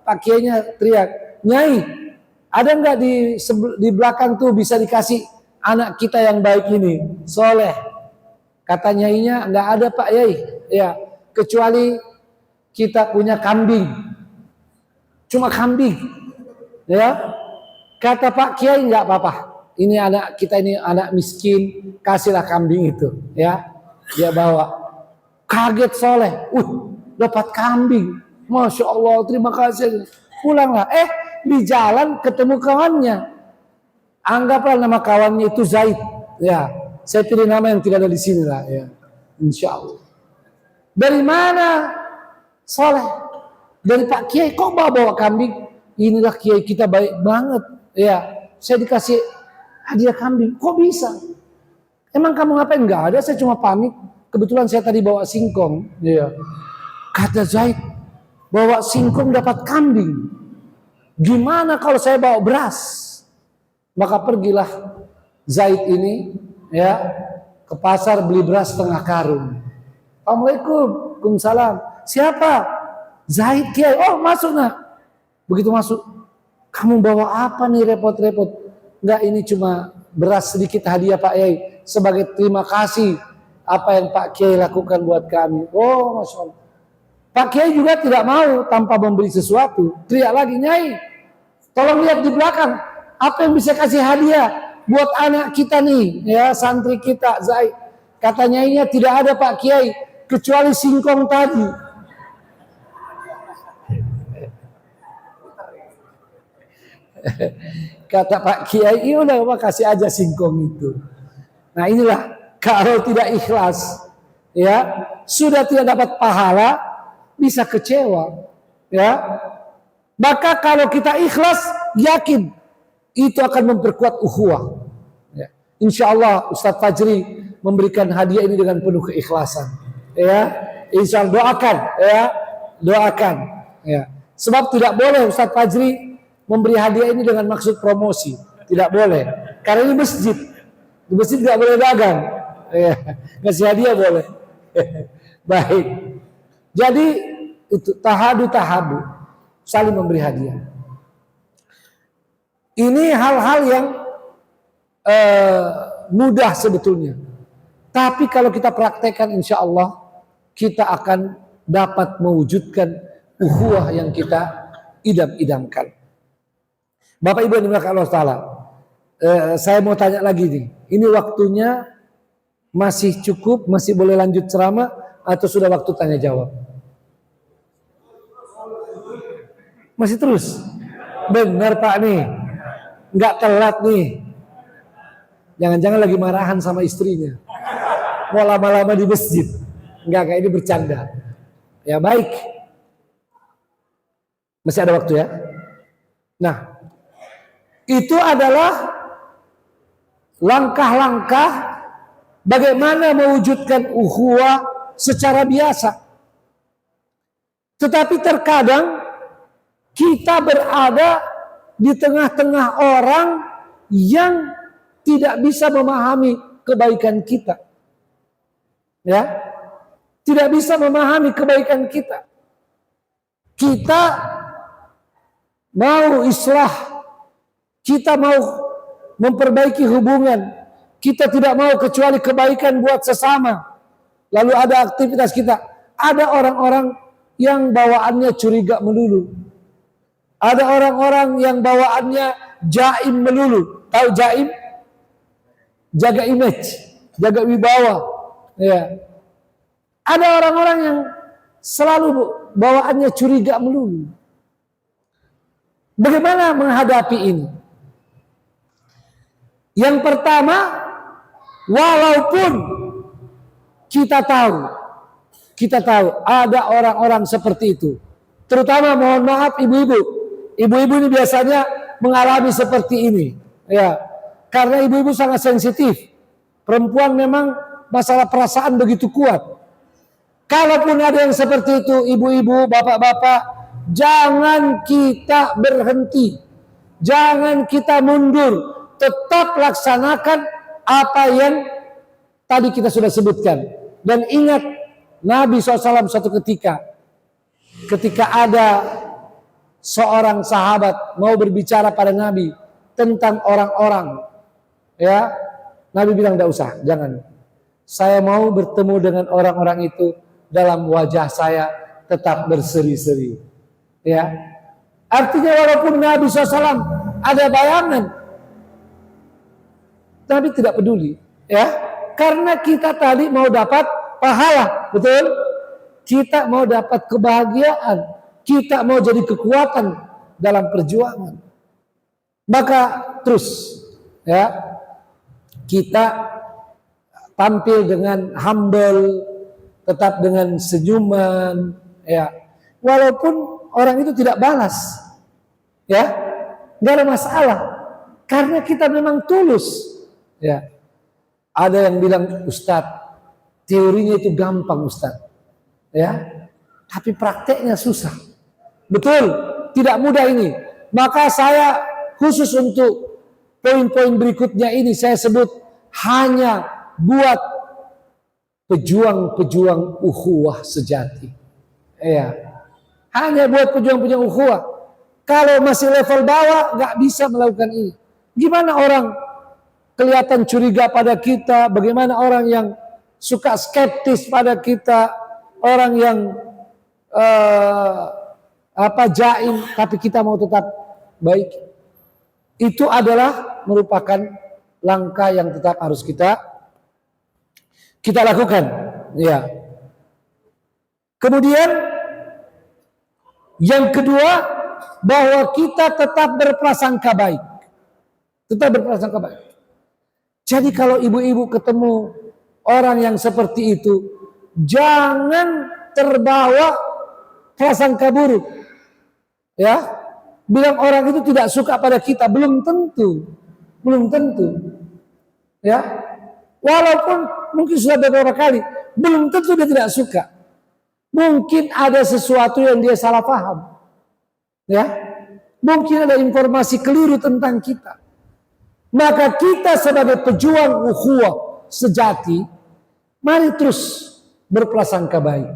Pak Kiainya teriak, Nyai, ada nggak di belakang tuh bisa dikasih anak kita yang baik ini, Soleh? Kata Nyainya, nggak ada Pak Yai, ya kecuali kita punya kambing, cuma kambing, ya. Kata Pak Kiai nggak apa-apa, ini anak kita ini anak miskin, kasihlah kambing itu, ya. Dia bawa, kaget Soleh, dapat kambing, Masya Allah, terima kasih. Pulanglah, di jalan ketemu kawannya. Anggaplah nama kawannya itu Zaid. Ya, saya pilih nama yang tidak ada di sini lah. Ya, Insya Allah. Dari mana? Soleh. Dari Pak Kiai. Kok bawa kambing? Inilah Kiai kita baik banget. Ya, saya dikasih hadiah kambing. Kok bisa? Emang kamu ngapain? Enggak ada. Saya cuma pamit. Kebetulan saya tadi bawa singkong. Ya. Kata Zaid, bawa singkong dapat kambing. Gimana kalau saya bawa beras? Maka pergilah Zaid ini ya ke pasar beli beras setengah karung. Assalamualaikum, Waalaikumsalam. Siapa? Zaid Kiai. Oh masuk nak. Begitu masuk, kamu bawa apa nih repot-repot? Enggak, ini cuma beras sedikit hadiah Pak Yai sebagai terima kasih apa yang Pak Kiai lakukan buat kami. Oh Masya Allah. Pak Kiai juga tidak mau tanpa memberi sesuatu. Teriak lagi, Nyai, tolong lihat di belakang. Apa yang bisa kasih hadiah buat anak kita nih, ya santri kita, Zaid. Kata Nyainya, tidak ada Pak Kiai, kecuali singkong tadi. Kata Pak Kiai, iya udah kasih aja singkong itu. Nah inilah, kalau tidak ikhlas, ya sudah tidak dapat pahala, bisa kecewa, ya. Maka kalau kita ikhlas, yakin itu akan memperkuat ukhuwah. Ya. Insya Allah Ustadz Fajri memberikan hadiah ini dengan penuh keikhlasan. Ya, insya Allah doakan, ya, doakan. Ya. Sebab tidak boleh Ustadz Fajri memberi hadiah ini dengan maksud promosi, tidak boleh. Karena ini masjid, di masjid tidak boleh dagang. Ya. Ngasih hadiah boleh. Baik. Jadi itu tahabu, saling memberi hadiah. Ini hal-hal yang mudah sebetulnya. Tapi kalau kita praktekkan insya Allah kita akan dapat mewujudkan ukhuwah yang kita idam-idamkan. Bapak Ibu yang dimuliakan Allah Ta'ala. Saya mau tanya lagi nih. Ini waktunya masih cukup, masih boleh lanjut ceramah atau sudah waktu tanya jawab? Masih terus? Benar Pak nih. Nggak telat nih. Jangan-jangan lagi marahan sama istrinya. Mau lama-lama di masjid. Enggak, kayak ini bercanda. Ya baik. Masih ada waktu ya. Nah, itu adalah langkah-langkah bagaimana mewujudkan ukhuwah secara biasa. Tetapi terkadang kita berada di tengah-tengah orang yang tidak bisa memahami kebaikan kita. Ya. Tidak bisa memahami kebaikan kita. Kita mau islah, kita mau memperbaiki hubungan, kita tidak mau kecuali kebaikan buat sesama. Lalu ada aktivitas kita, ada orang-orang yang bawaannya curiga melulu. Ada orang-orang yang bawaannya jaim melulu. Tahu jaim? Jaga image, jaga wibawa. Ya. Ada orang-orang yang selalu bawaannya curiga melulu. Bagaimana menghadapi ini? Yang pertama, walaupun kita tahu ada orang-orang seperti itu. Terutama mohon maaf ibu-ibu. Ibu-ibu ini biasanya mengalami seperti ini. Ya. Karena ibu-ibu sangat sensitif. Perempuan memang masalah perasaan begitu kuat. Kalaupun ada yang seperti itu, ibu-ibu, bapak-bapak, jangan kita berhenti. Jangan kita mundur. Tetap laksanakan apa yang tadi kita sudah sebutkan. Dan ingat, Nabi SAW suatu ketika ada seorang sahabat mau berbicara pada Nabi tentang orang-orang. Ya, Nabi bilang, tidak usah, jangan. Saya mau bertemu dengan orang-orang itu dalam wajah saya tetap berseri-seri. Ya, artinya walaupun Nabi SAW ada bayangan, Nabi tidak peduli. Ya, karena kita tadi mau dapat pahala, betul? Kita mau dapat kebahagiaan, kita mau jadi kekuatan dalam perjuangan. Maka terus, ya. Kita tampil dengan humble, tetap dengan senyuman, ya. Walaupun orang itu tidak balas, ya, nggak ada masalah, karena kita memang tulus, ya. Ada yang bilang, Ustadz, teorinya itu gampang Ustadz, ya, tapi prakteknya susah. Betul, tidak mudah ini. Maka saya khusus untuk poin-poin berikutnya ini saya sebut hanya buat pejuang-pejuang ukhuwah sejati. Ya. Hanya buat pejuang-pejuang ukhuwah. Kalau masih level bawah nggak bisa melakukan ini. Gimana orang kelihatan curiga pada kita, bagaimana orang yang suka skeptis pada kita, orang yang jaim, tapi kita mau tetap baik. Itu adalah merupakan langkah yang tetap harus kita lakukan. Ya. Kemudian yang kedua, bahwa kita tetap berprasangka baik. Tetap berprasangka baik. Jadi kalau ibu-ibu ketemu orang yang seperti itu, jangan terbawa prasangka buruk. Ya. Bilang orang itu tidak suka pada kita, belum tentu. Ya. Walaupun mungkin sudah beberapa kali, belum tentu dia tidak suka. Mungkin ada sesuatu yang dia salah paham. Ya. Mungkin ada informasi keliru tentang kita. Maka kita sebagai pejuang ukhuwah sejati, mari terus berprasangka baik.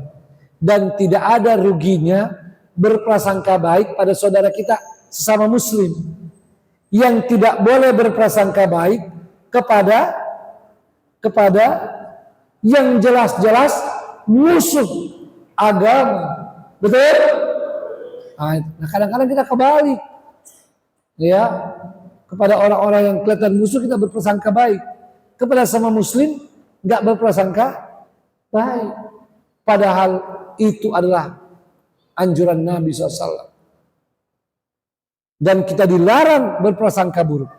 Dan tidak ada ruginya berprasangka baik pada saudara kita sesama muslim. Yang tidak boleh berprasangka baik kepada yang jelas-jelas musuh agama. Betul? Nah, kadang-kadang kita kebalik. Ya. Kepada orang-orang yang kelihatan musuh kita berprasangka baik. Kepada sama muslim nggak berprasangka baik. Padahal itu adalah anjuran Nabi SAW. Dan kita dilarang berprasangka buruk.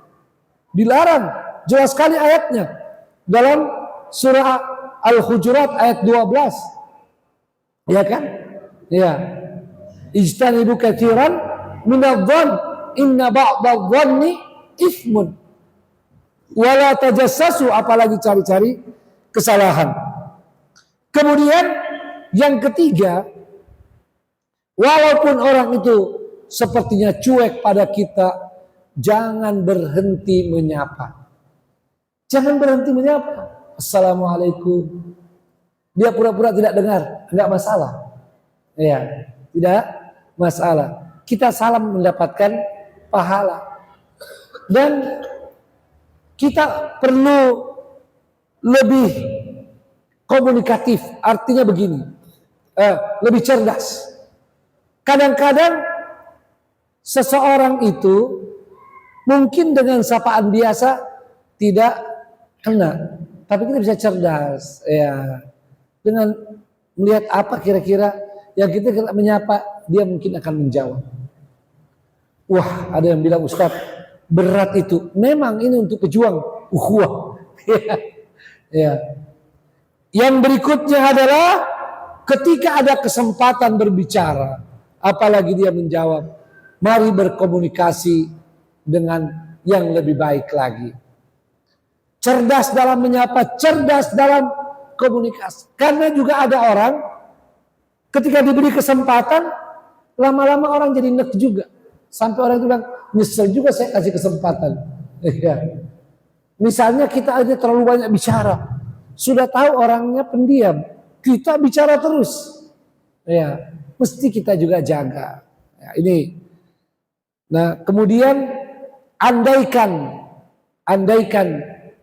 Dilarang. Jelas sekali ayatnya. Dalam surah Al-Hujurat ayat 12. Ya kan? Ya. Ijtanibu katsiran minadh-dhann inna ba'dadh-dhanni itsmun. Wala tajassasu, apalagi cari-cari kesalahan. Kemudian yang ketiga, walaupun orang itu sepertinya cuek pada kita, jangan berhenti menyapa. Jangan berhenti menyapa. Assalamualaikum. Dia pura-pura tidak dengar, enggak masalah. Ya, tidak masalah. Kita salam mendapatkan pahala. Dan kita perlu lebih komunikatif. Artinya begini, lebih cerdas. Kadang-kadang seseorang itu mungkin dengan sapaan biasa tidak kena, tapi kita bisa cerdas, ya, dengan melihat apa kira-kira yang kita menyapa, dia mungkin akan menjawab. Wah, ada yang bilang, Ustadz, berat itu. Memang ini untuk pejuang ukhuwah. Ya. Yang berikutnya adalah ketika ada kesempatan berbicara, apalagi dia menjawab, mari berkomunikasi dengan yang lebih baik lagi. Cerdas dalam menyapa, cerdas dalam komunikasi. Karena juga ada orang ketika diberi kesempatan, lama-lama orang jadi nek juga. Sampai orang itu bilang, nyesel juga saya kasih kesempatan. Ya. Misalnya kita aja terlalu banyak bicara. Sudah tahu orangnya pendiam. Kita bicara terus. Ya, mesti kita juga jaga. Ya, ini. Nah, kemudian andaikan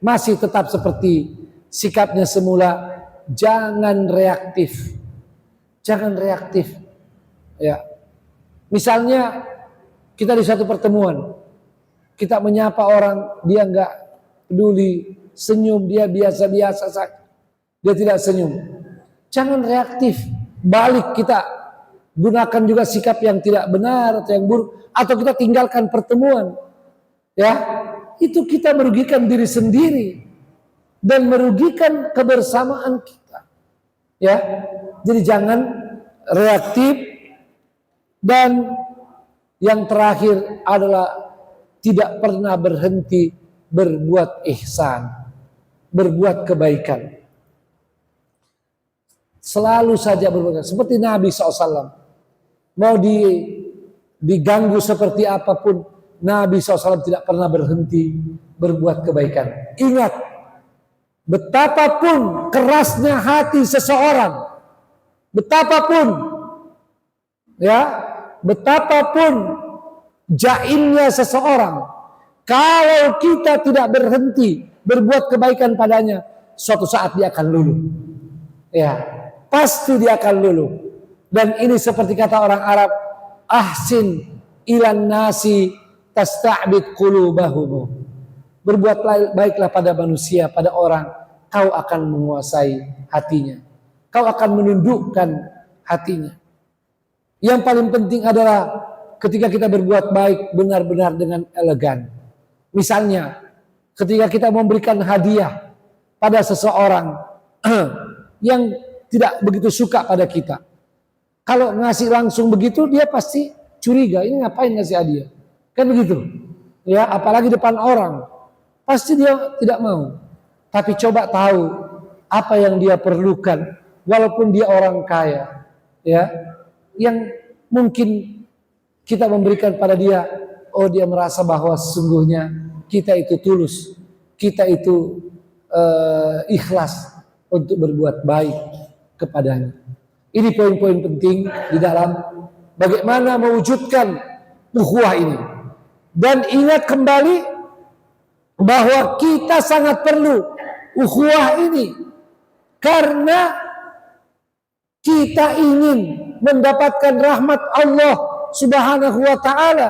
masih tetap seperti sikapnya semula, jangan reaktif. Jangan reaktif. Ya. Misalnya kita di satu pertemuan, kita menyapa orang, dia enggak peduli, senyum, dia biasa-biasa saja, dia tidak senyum. Jangan reaktif, balik kita gunakan juga sikap yang tidak benar atau yang buruk, atau kita tinggalkan pertemuan. Ya, itu kita merugikan diri sendiri dan merugikan kebersamaan kita. Ya, jadi jangan reaktif. Dan yang terakhir adalah tidak pernah berhenti berbuat ihsan, berbuat kebaikan. Selalu saja berbuat, seperti Nabi SAW. Mau diganggu seperti apapun, Nabi SAW tidak pernah berhenti berbuat kebaikan. Ingat, betapapun kerasnya hati seseorang, betapapun jaimnya seseorang, kalau kita tidak berhenti berbuat kebaikan padanya, suatu saat dia akan luluh. Ya, pasti dia akan luluh. Dan ini seperti kata orang Arab, ahsin ilan nasi tasta'bid qulubahum. Berbuat baiklah pada manusia, pada orang, kau akan menguasai hatinya. Kau akan menundukkan hatinya. Yang paling penting adalah ketika kita berbuat baik benar-benar dengan elegan. Misalnya, ketika kita memberikan hadiah pada seseorang yang tidak begitu suka pada kita. Kalau ngasih langsung begitu, dia pasti curiga, ini ngapain ngasih hadiah? Kan begitu. Ya, apalagi depan orang. Pasti dia tidak mau. Tapi coba tahu apa yang dia perlukan, walaupun dia orang kaya. Ya, yang mungkin kita memberikan pada dia, oh dia merasa bahwa sesungguhnya kita itu tulus, kita itu ikhlas untuk berbuat baik kepadanya. Ini poin-poin penting di dalam bagaimana mewujudkan ukhuwah ini. Dan ingat kembali bahwa kita sangat perlu ukhuwah ini karena kita ingin mendapatkan rahmat Allah Subhanahu wa ta'ala.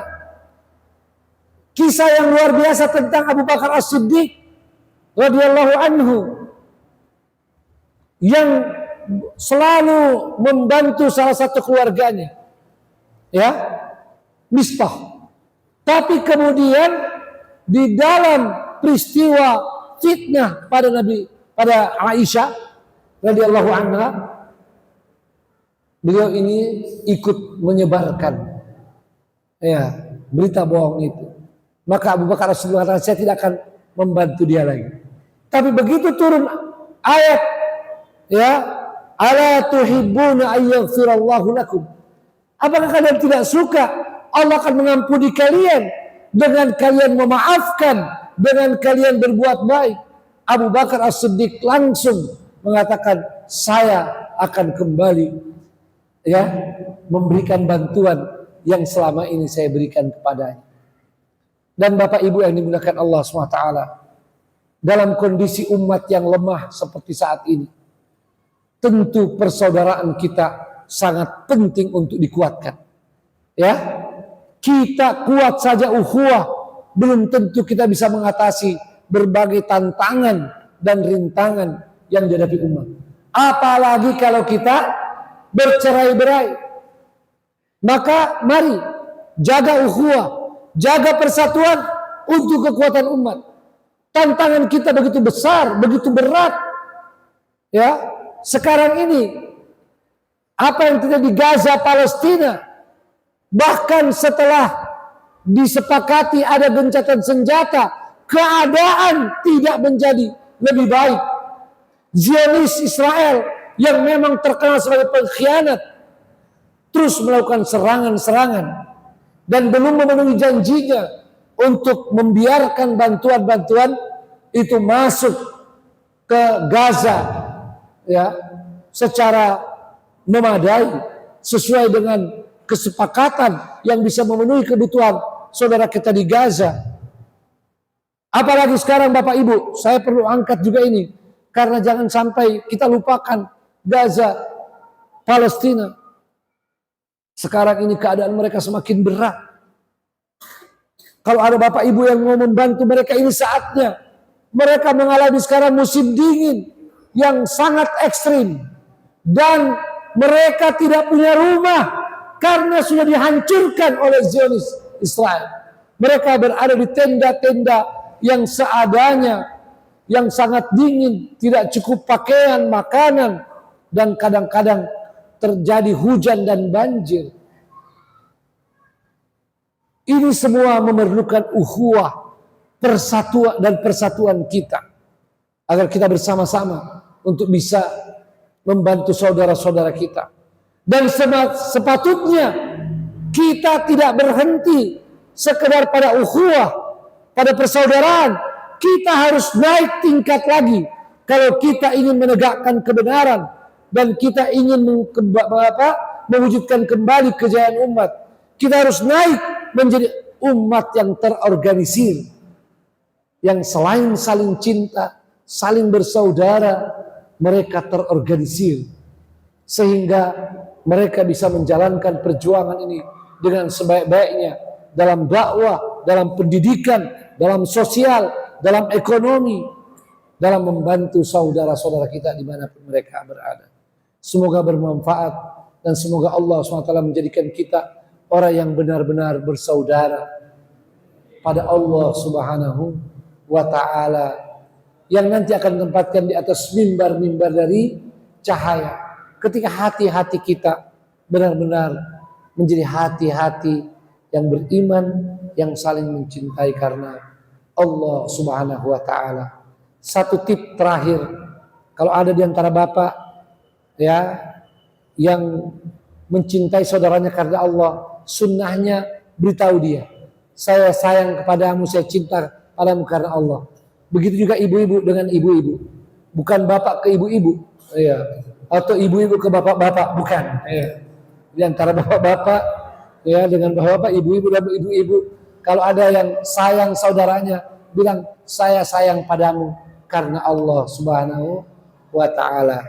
Kisah yang luar biasa tentang Abu Bakar As-Siddiq radhiyallahu anhu yang selalu membantu salah satu keluarganya, ya, Mistah. Tapi kemudian di dalam peristiwa fitnah pada Aisyah radhiyallahu anha, beliau ini ikut menyebarkan, ya, berita bohong itu. Maka Abu Bakar As-Siddiq mengatakan, saya tidak akan membantu dia lagi. Tapi begitu turun ayat, ya, ala tuhibbuna ayyaghfirallahu lakum, apakah kalian tidak suka Allah akan mengampuni kalian dengan kalian memaafkan, dengan kalian berbuat baik? Abu Bakar As-Siddiq langsung mengatakan, saya akan kembali, ya, memberikan bantuan yang selama ini saya berikan kepadanya. Dan Bapak Ibu yang dimuliakan Allah SWT, dalam kondisi umat yang lemah seperti saat ini, tentu persaudaraan kita sangat penting untuk dikuatkan. Ya, kita kuat saja ukhuwah, belum tentu kita bisa mengatasi berbagai tantangan dan rintangan yang dihadapi umat. Apalagi kalau kita bercerai-berai. Maka mari jaga ukhuwah, jaga persatuan untuk kekuatan umat. Tantangan kita begitu besar, begitu berat. Ya, sekarang ini apa yang terjadi di Gaza, Palestina, bahkan setelah disepakati ada gencatan senjata, keadaan tidak menjadi lebih baik. Zionis Israel yang memang terkenal sebagai pengkhianat terus melakukan serangan-serangan dan belum memenuhi janjinya untuk membiarkan bantuan-bantuan itu masuk ke Gaza, ya, secara memadai sesuai dengan kesepakatan yang bisa memenuhi kebutuhan saudara kita di Gaza. Apalagi sekarang Bapak Ibu, saya perlu angkat juga ini karena jangan sampai kita lupakan Gaza, Palestina. Sekarang ini keadaan mereka semakin berat. Kalau ada Bapak Ibu yang mau membantu mereka, ini saatnya. Mereka mengalami sekarang musim dingin yang sangat ekstrim. Dan mereka tidak punya rumah karena sudah dihancurkan oleh Zionis Israel. Mereka berada di tenda-tenda yang seadanya, yang sangat dingin, tidak cukup pakaian, makanan, dan kadang-kadang terjadi hujan dan banjir. Ini semua memerlukan ukhuwah, persatuan dan persatuan kita agar kita bersama-sama untuk bisa membantu saudara-saudara kita. Dan sepatutnya kita tidak berhenti sekedar pada ukhuwah, pada persaudaraan. Kita harus naik tingkat lagi kalau kita ingin menegakkan kebenaran dan kita ingin mewujudkan kembali kejayaan umat. Kita harus naik menjadi umat yang terorganisir, yang selain saling cinta, saling bersaudara, mereka terorganisir sehingga mereka bisa menjalankan perjuangan ini dengan sebaik-baiknya dalam dakwah, dalam pendidikan, dalam sosial, dalam ekonomi, dalam membantu saudara-saudara kita dimanapun mereka berada. Semoga bermanfaat dan semoga Allah SWT menjadikan kita orang yang benar-benar bersaudara pada Allah Subhanahu wa Ta'ala, yang nanti akan ditempatkan di atas mimbar-mimbar dari cahaya. Ketika hati-hati kita benar-benar menjadi hati-hati yang beriman, yang saling mencintai karena Allah Subhanahu wa Ta'ala. Satu tip terakhir, kalau ada di antara Bapak, ya, yang mencintai saudaranya karena Allah, sunnahnya beritahu dia, saya sayang kepadamu, saya cinta padamu karena Allah. Begitu juga ibu-ibu dengan ibu-ibu, bukan bapak ke ibu-ibu, ya, atau ibu-ibu ke bapak-bapak, bukan, ya. Di antara bapak-bapak, ya, dengan bapak-bapak, ibu-ibu dan ibu-ibu, kalau ada yang sayang saudaranya, bilang saya sayang padamu karena Allah Subhanahu wa Ta'ala.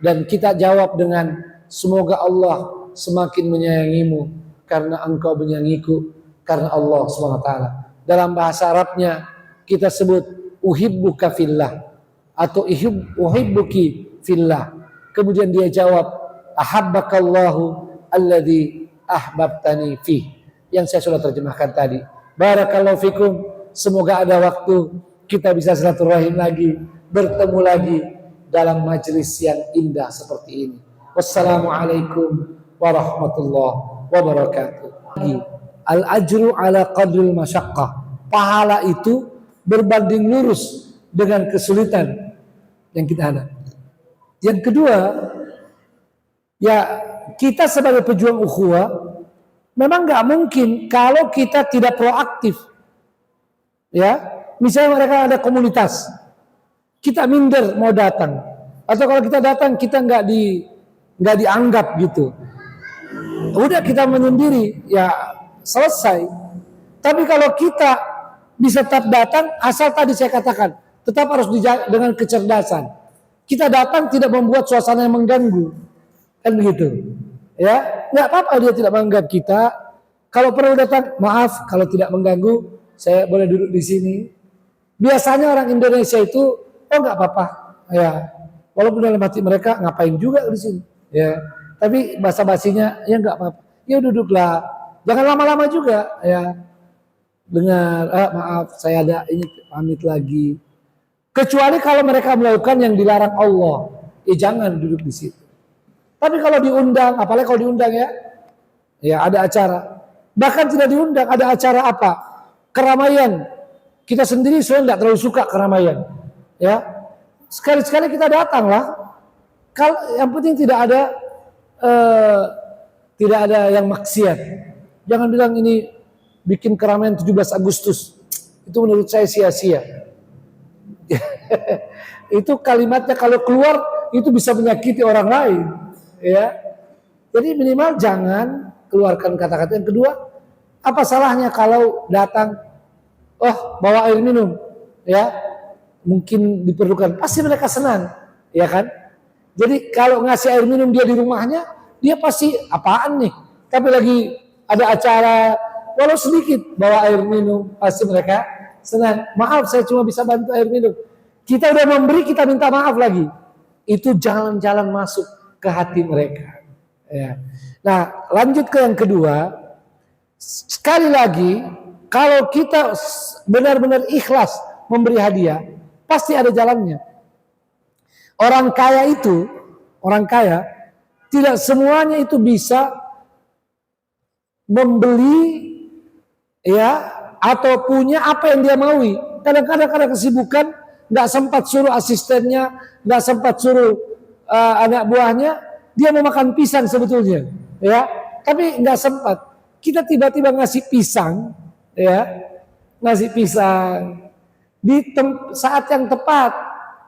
Dan kita jawab dengan semoga Allah semakin menyayangimu karena engkau menyayangiku karena Allah Subhanahu wa Ta'ala. dalam bahasa Arabnya kita sebut uhibbuka fillah atau uhibbuki fillah. Kemudian dia jawab, ahabbakallahu alladzi ahbabtani fi. Yang saya sudah terjemahkan tadi. Barakallahu fikum. Semoga ada waktu kita bisa silaturahim lagi, bertemu lagi dalam majelis yang indah seperti ini. Wassalamualaikum warahmatullahi wabarakatuh. Al-ajru ala qadril masyaqqah. Pahala itu berbanding lurus dengan kesulitan yang kita hadapi. Yang kedua, ya kita sebagai pejuang ukhuwah memang nggak mungkin kalau kita tidak proaktif. Ya, misalnya mereka ada komunitas, kita minder mau datang, atau kalau kita datang kita nggak dianggap gitu. Udah kita menyendiri, ya selesai. Tapi kalau kita bisa tetap datang, asal tadi saya katakan, tetap harus dengan kecerdasan. Kita datang tidak membuat suasana yang mengganggu, kan begitu. Ya, nggak apa-apa dia tidak menganggap kita. Kalau perlu datang, maaf kalau tidak mengganggu, saya boleh duduk di sini. Biasanya orang Indonesia itu, oh nggak apa-apa, ya. Walaupun dalam hati mereka ngapain juga di sini, ya. Tapi bahasa basinya, ya nggak apa-apa. Ya duduklah, jangan lama-lama juga, ya. Dengar, maaf saya ada ini pamit lagi. Kecuali kalau mereka melakukan yang dilarang Allah, jangan duduk di situ. Tapi kalau diundang, apalagi kalau diundang ya ada acara. Bahkan tidak diundang, ada acara apa? Keramaian. Kita sendiri sebenarnya tidak terlalu suka keramaian. Ya, sekali-sekali kita datanglah. Kalau yang penting tidak ada yang maksiat. Jangan bilang ini bikin keramaian 17 Agustus. Itu menurut saya sia-sia. Itu kalimatnya kalau keluar itu bisa menyakiti orang lain. Ya, jadi minimal jangan keluarkan kata-kata. Yang kedua, apa salahnya kalau datang, bawa air minum, ya mungkin diperlukan, pasti mereka senang, ya kan? Jadi kalau ngasih air minum dia di rumahnya, dia pasti apaan nih? Tapi lagi ada acara, walau sedikit bawa air minum, pasti mereka senang. Maaf, saya cuma bisa bantu air minum. Kita udah memberi, kita minta maaf lagi. Itu jalan-jalan masuk ke hati mereka. Ya. Nah, lanjut ke yang kedua. Sekali lagi, kalau kita benar-benar ikhlas memberi hadiah, pasti ada jalannya. Orang kaya tidak semuanya itu bisa membeli atau punya apa yang dia maui. Kadang-kadang karena kesibukan nggak sempat suruh asistennya, nggak sempat suruh anak buahnya, dia mau makan pisang sebetulnya, ya, tapi nggak sempat. Kita tiba-tiba ngasih pisang, ngasih pisang di saat yang tepat,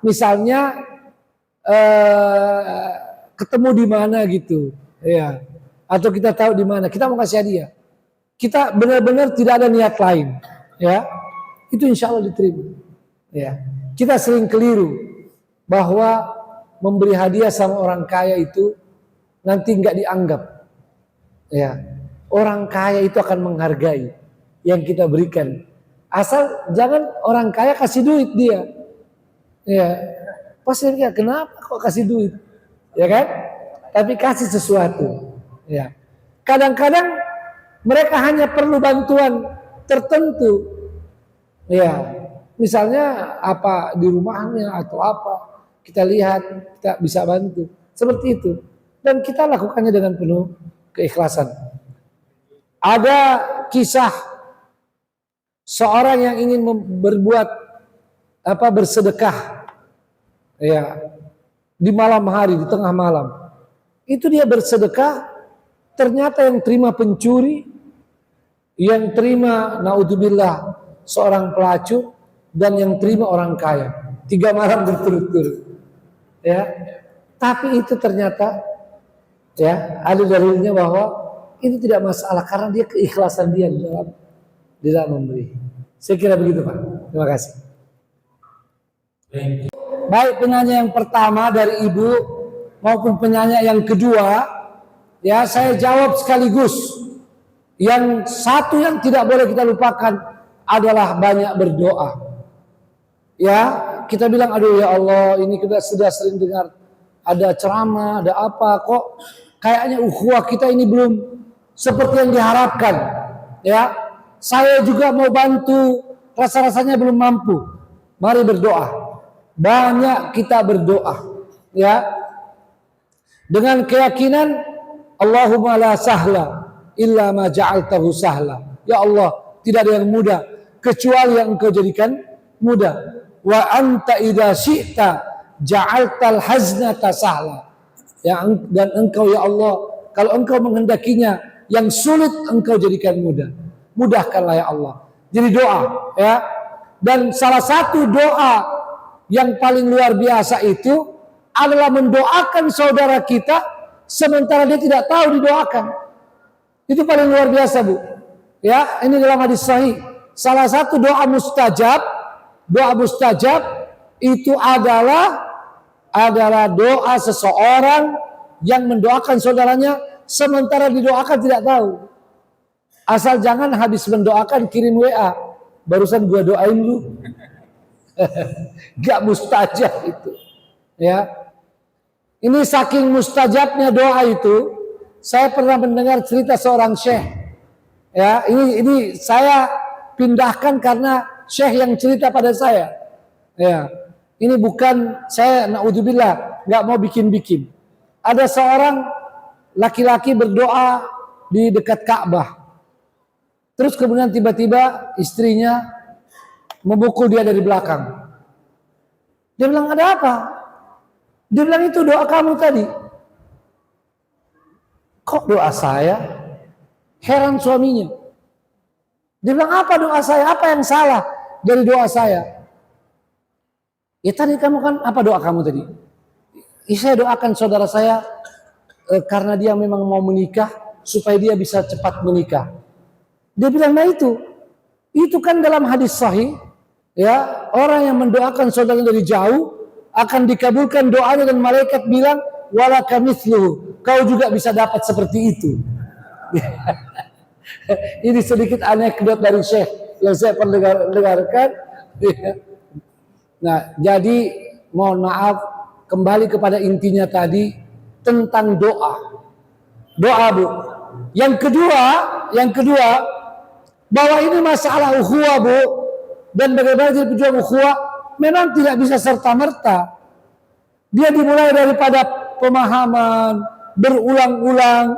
misalnya ketemu di mana gitu, ya, atau kita tahu di mana, kita mau kasih hadiah, kita benar-benar tidak ada niat lain, ya, itu insya Allah diterima, ya. Kita sering keliru bahwa memberi hadiah sama orang kaya itu nanti nggak dianggap, ya. Orang kaya itu akan menghargai yang kita berikan. Asal jangan orang kaya kasih duit dia, ya. Pasti dia kenapa kok kasih duit, ya kan? Tapi kasih sesuatu, ya. Kadang-kadang mereka hanya perlu bantuan tertentu, ya. Misalnya apa di rumahnya atau apa, kita lihat kita bisa bantu seperti itu, dan kita lakukannya dengan penuh keikhlasan. Ada kisah seorang yang ingin bersedekah, ya, di malam hari, di tengah malam. Itu dia bersedekah, ternyata yang terima pencuri, yang terima naudzubillah seorang pelacur, dan yang terima orang kaya. 3 malam berturut-turut, ya. Tapi itu ternyata, ya, ada dalilnya bahwa itu tidak masalah karena dia keikhlasan dia di dalam memberi. Saya kira begitu, Pak. Terima kasih. Baik, penanya yang pertama dari Ibu maupun penanya yang kedua, ya, saya jawab sekaligus. Yang satu yang tidak boleh kita lupakan, adalah banyak berdoa. Ya, kita bilang, aduh ya Allah, ini kita sudah sering dengar ada ceramah, ada apa, kok kayaknya ukhuwah kita ini belum seperti yang diharapkan. Ya, saya juga mau bantu, rasa-rasanya belum mampu. Mari berdoa. Banyak kita berdoa. Ya, dengan keyakinan, Allahumma la sahla illa ma ja'altahu sahla. Ya Allah, tidak ada yang mudah kecuali yang Engkau jadikan mudah. Wa anta idza syi'ta ja'altal haznata sahla. Ya, dan Engkau ya Allah, kalau Engkau menghendakinya yang sulit Engkau jadikan mudah. Mudahkanlah ya Allah. Jadi doa, ya. Dan salah satu doa yang paling luar biasa itu adalah mendoakan saudara kita sementara dia tidak tahu didoakan. Itu paling luar biasa, Bu. Ya, ini dalam hadis sahih. Salah satu doa mustajab itu adalah doa seseorang yang mendoakan saudaranya sementara didoakan tidak tahu. Asal jangan habis mendoakan kirim WA. Barusan gua doain lu. Gak mustajab itu. Ya. Ini saking mustajabnya doa itu, saya pernah mendengar cerita seorang syekh. Ya, ini saya pindahkan karena syekh yang cerita pada saya. Ya, ini bukan saya naudzubillah, nggak mau bikin-bikin. Ada seorang laki-laki berdoa di dekat Ka'bah. Terus kemudian tiba-tiba istrinya memukul dia dari belakang. Dia bilang, ada apa? Dia bilang, itu doa kamu tadi. Kok doa saya? Heran suaminya. Dia bilang, apa doa saya? Apa yang salah dari doa saya? Ya tadi kamu kan, apa doa kamu tadi? Saya doakan saudara saya karena dia memang mau menikah, supaya dia bisa cepat menikah. Dia bilang, nah itu kan dalam hadis sahih, ya, orang yang mendoakan saudaranya dari jauh akan dikabulkan doanya dan malaikat bilang walaka mithluhu, kau juga bisa dapat seperti itu. Ini sedikit anekdot dari Syekh yang saya pernah dengarkan. Nah, jadi mohon maaf, kembali kepada intinya tadi tentang doa. Doa, Bu. Yang kedua bahwa ini masalah ukhuwah, Bu, dan bagaimana jadi pejuang ukhuwah memang tidak bisa serta-merta. Dia dimulai daripada pemahaman, berulang-ulang,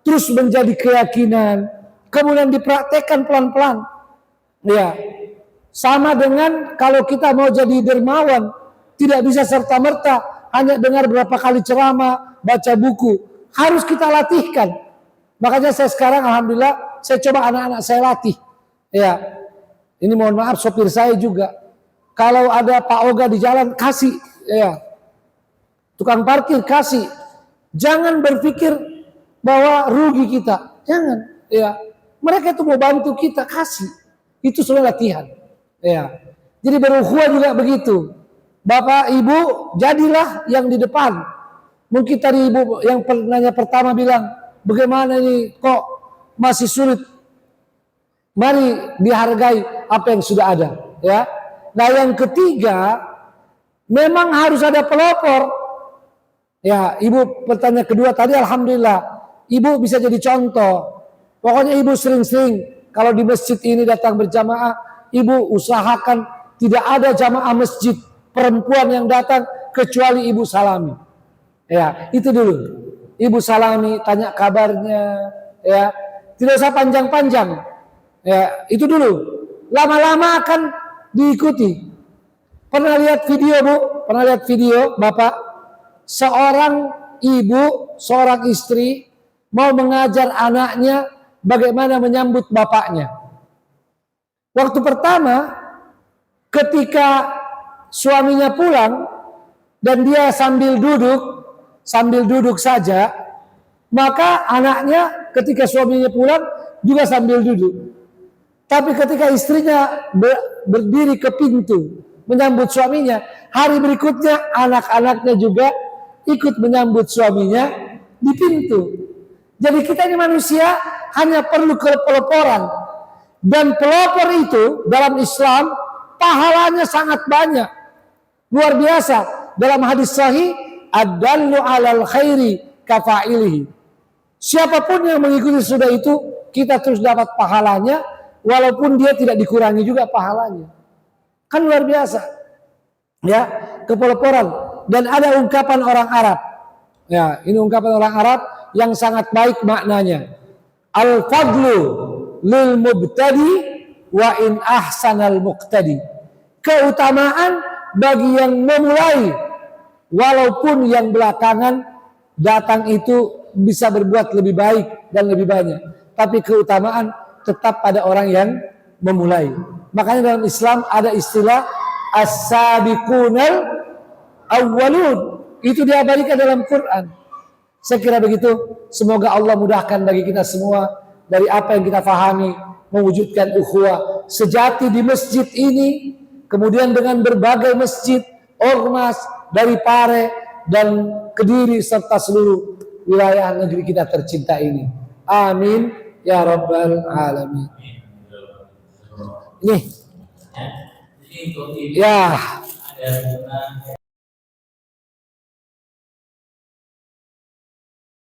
terus menjadi keyakinan, kemudian dipraktekkan pelan-pelan. Ya, sama dengan kalau kita mau jadi dermawan, tidak bisa serta-merta hanya dengar berapa kali ceramah, baca buku. Harus kita latihkan. Makanya saya sekarang alhamdulillah saya coba anak-anak saya latih. Ya, ini mohon maaf sopir saya juga. Kalau ada Pak Oga di jalan, kasih. Ya. Tukang parkir, kasih. Jangan berpikir bahwa rugi kita. Jangan. Ya. Mereka itu mau bantu kita, kasih. Itu sudah latihan. Ya. Jadi berukhuwah juga begitu. Bapak, Ibu, jadilah yang di depan. Mungkin tadi Ibu yang nanya pertama bilang, bagaimana ini kok masih sulit. Mari dihargai apa yang sudah ada. Ya. Nah, yang ketiga, memang harus ada pelopor. Ya, Ibu pertanyaan kedua tadi, alhamdulillah, Ibu bisa jadi contoh. Pokoknya Ibu sering-sering kalau di masjid ini datang berjamaah, Ibu usahakan tidak ada jamaah masjid perempuan yang datang kecuali Ibu salami. Ya, itu dulu. Ibu salami, tanya kabarnya, ya. Tidak usah panjang-panjang. Ya, itu dulu. Lama-lama akan diikuti. Pernah lihat video, Bu? Pernah lihat video, Bapak? Seorang ibu, seorang istri mau mengajar anaknya bagaimana menyambut bapaknya. Waktu pertama, ketika suaminya pulang dan dia sambil duduk saja, maka anaknya ketika suaminya pulang juga sambil duduk. Tapi ketika istrinya berdiri ke pintu menyambut suaminya, hari berikutnya anak-anaknya juga ikut menyambut suaminya di pintu. Jadi kita ini manusia hanya perlu kepelopor. Dan pelopor itu dalam Islam pahalanya sangat banyak, luar biasa. Dalam hadis sahih, ad-dallu 'alal khairi kafa'ilihi. Siapapun yang mengikuti sudah itu, kita terus dapat pahalanya, walaupun dia tidak dikurangi juga pahalanya. Kan luar biasa, ya, kepeloporan. Dan ada ungkapan orang Arab, ya, ini ungkapan orang Arab yang sangat baik maknanya. Al-fadlu lil mubtadi wa in ahsanal muqtadi. Keutamaan bagi yang memulai, walaupun yang belakangan datang itu bisa berbuat lebih baik dan lebih banyak, tapi keutamaan tetap pada orang yang memulai. Makanya dalam Islam ada istilah as-sabiqunal awwalun. Itu diabadikan dalam Quran. Saya kira begitu. Semoga Allah mudahkan bagi kita semua dari apa yang kita fahami, mewujudkan ukhuwah sejati di masjid ini, kemudian dengan berbagai masjid, ormas dari Pare dan Kediri serta seluruh wilayah negeri kita tercinta ini. Amin ya rabbal alamin. Nih, ya.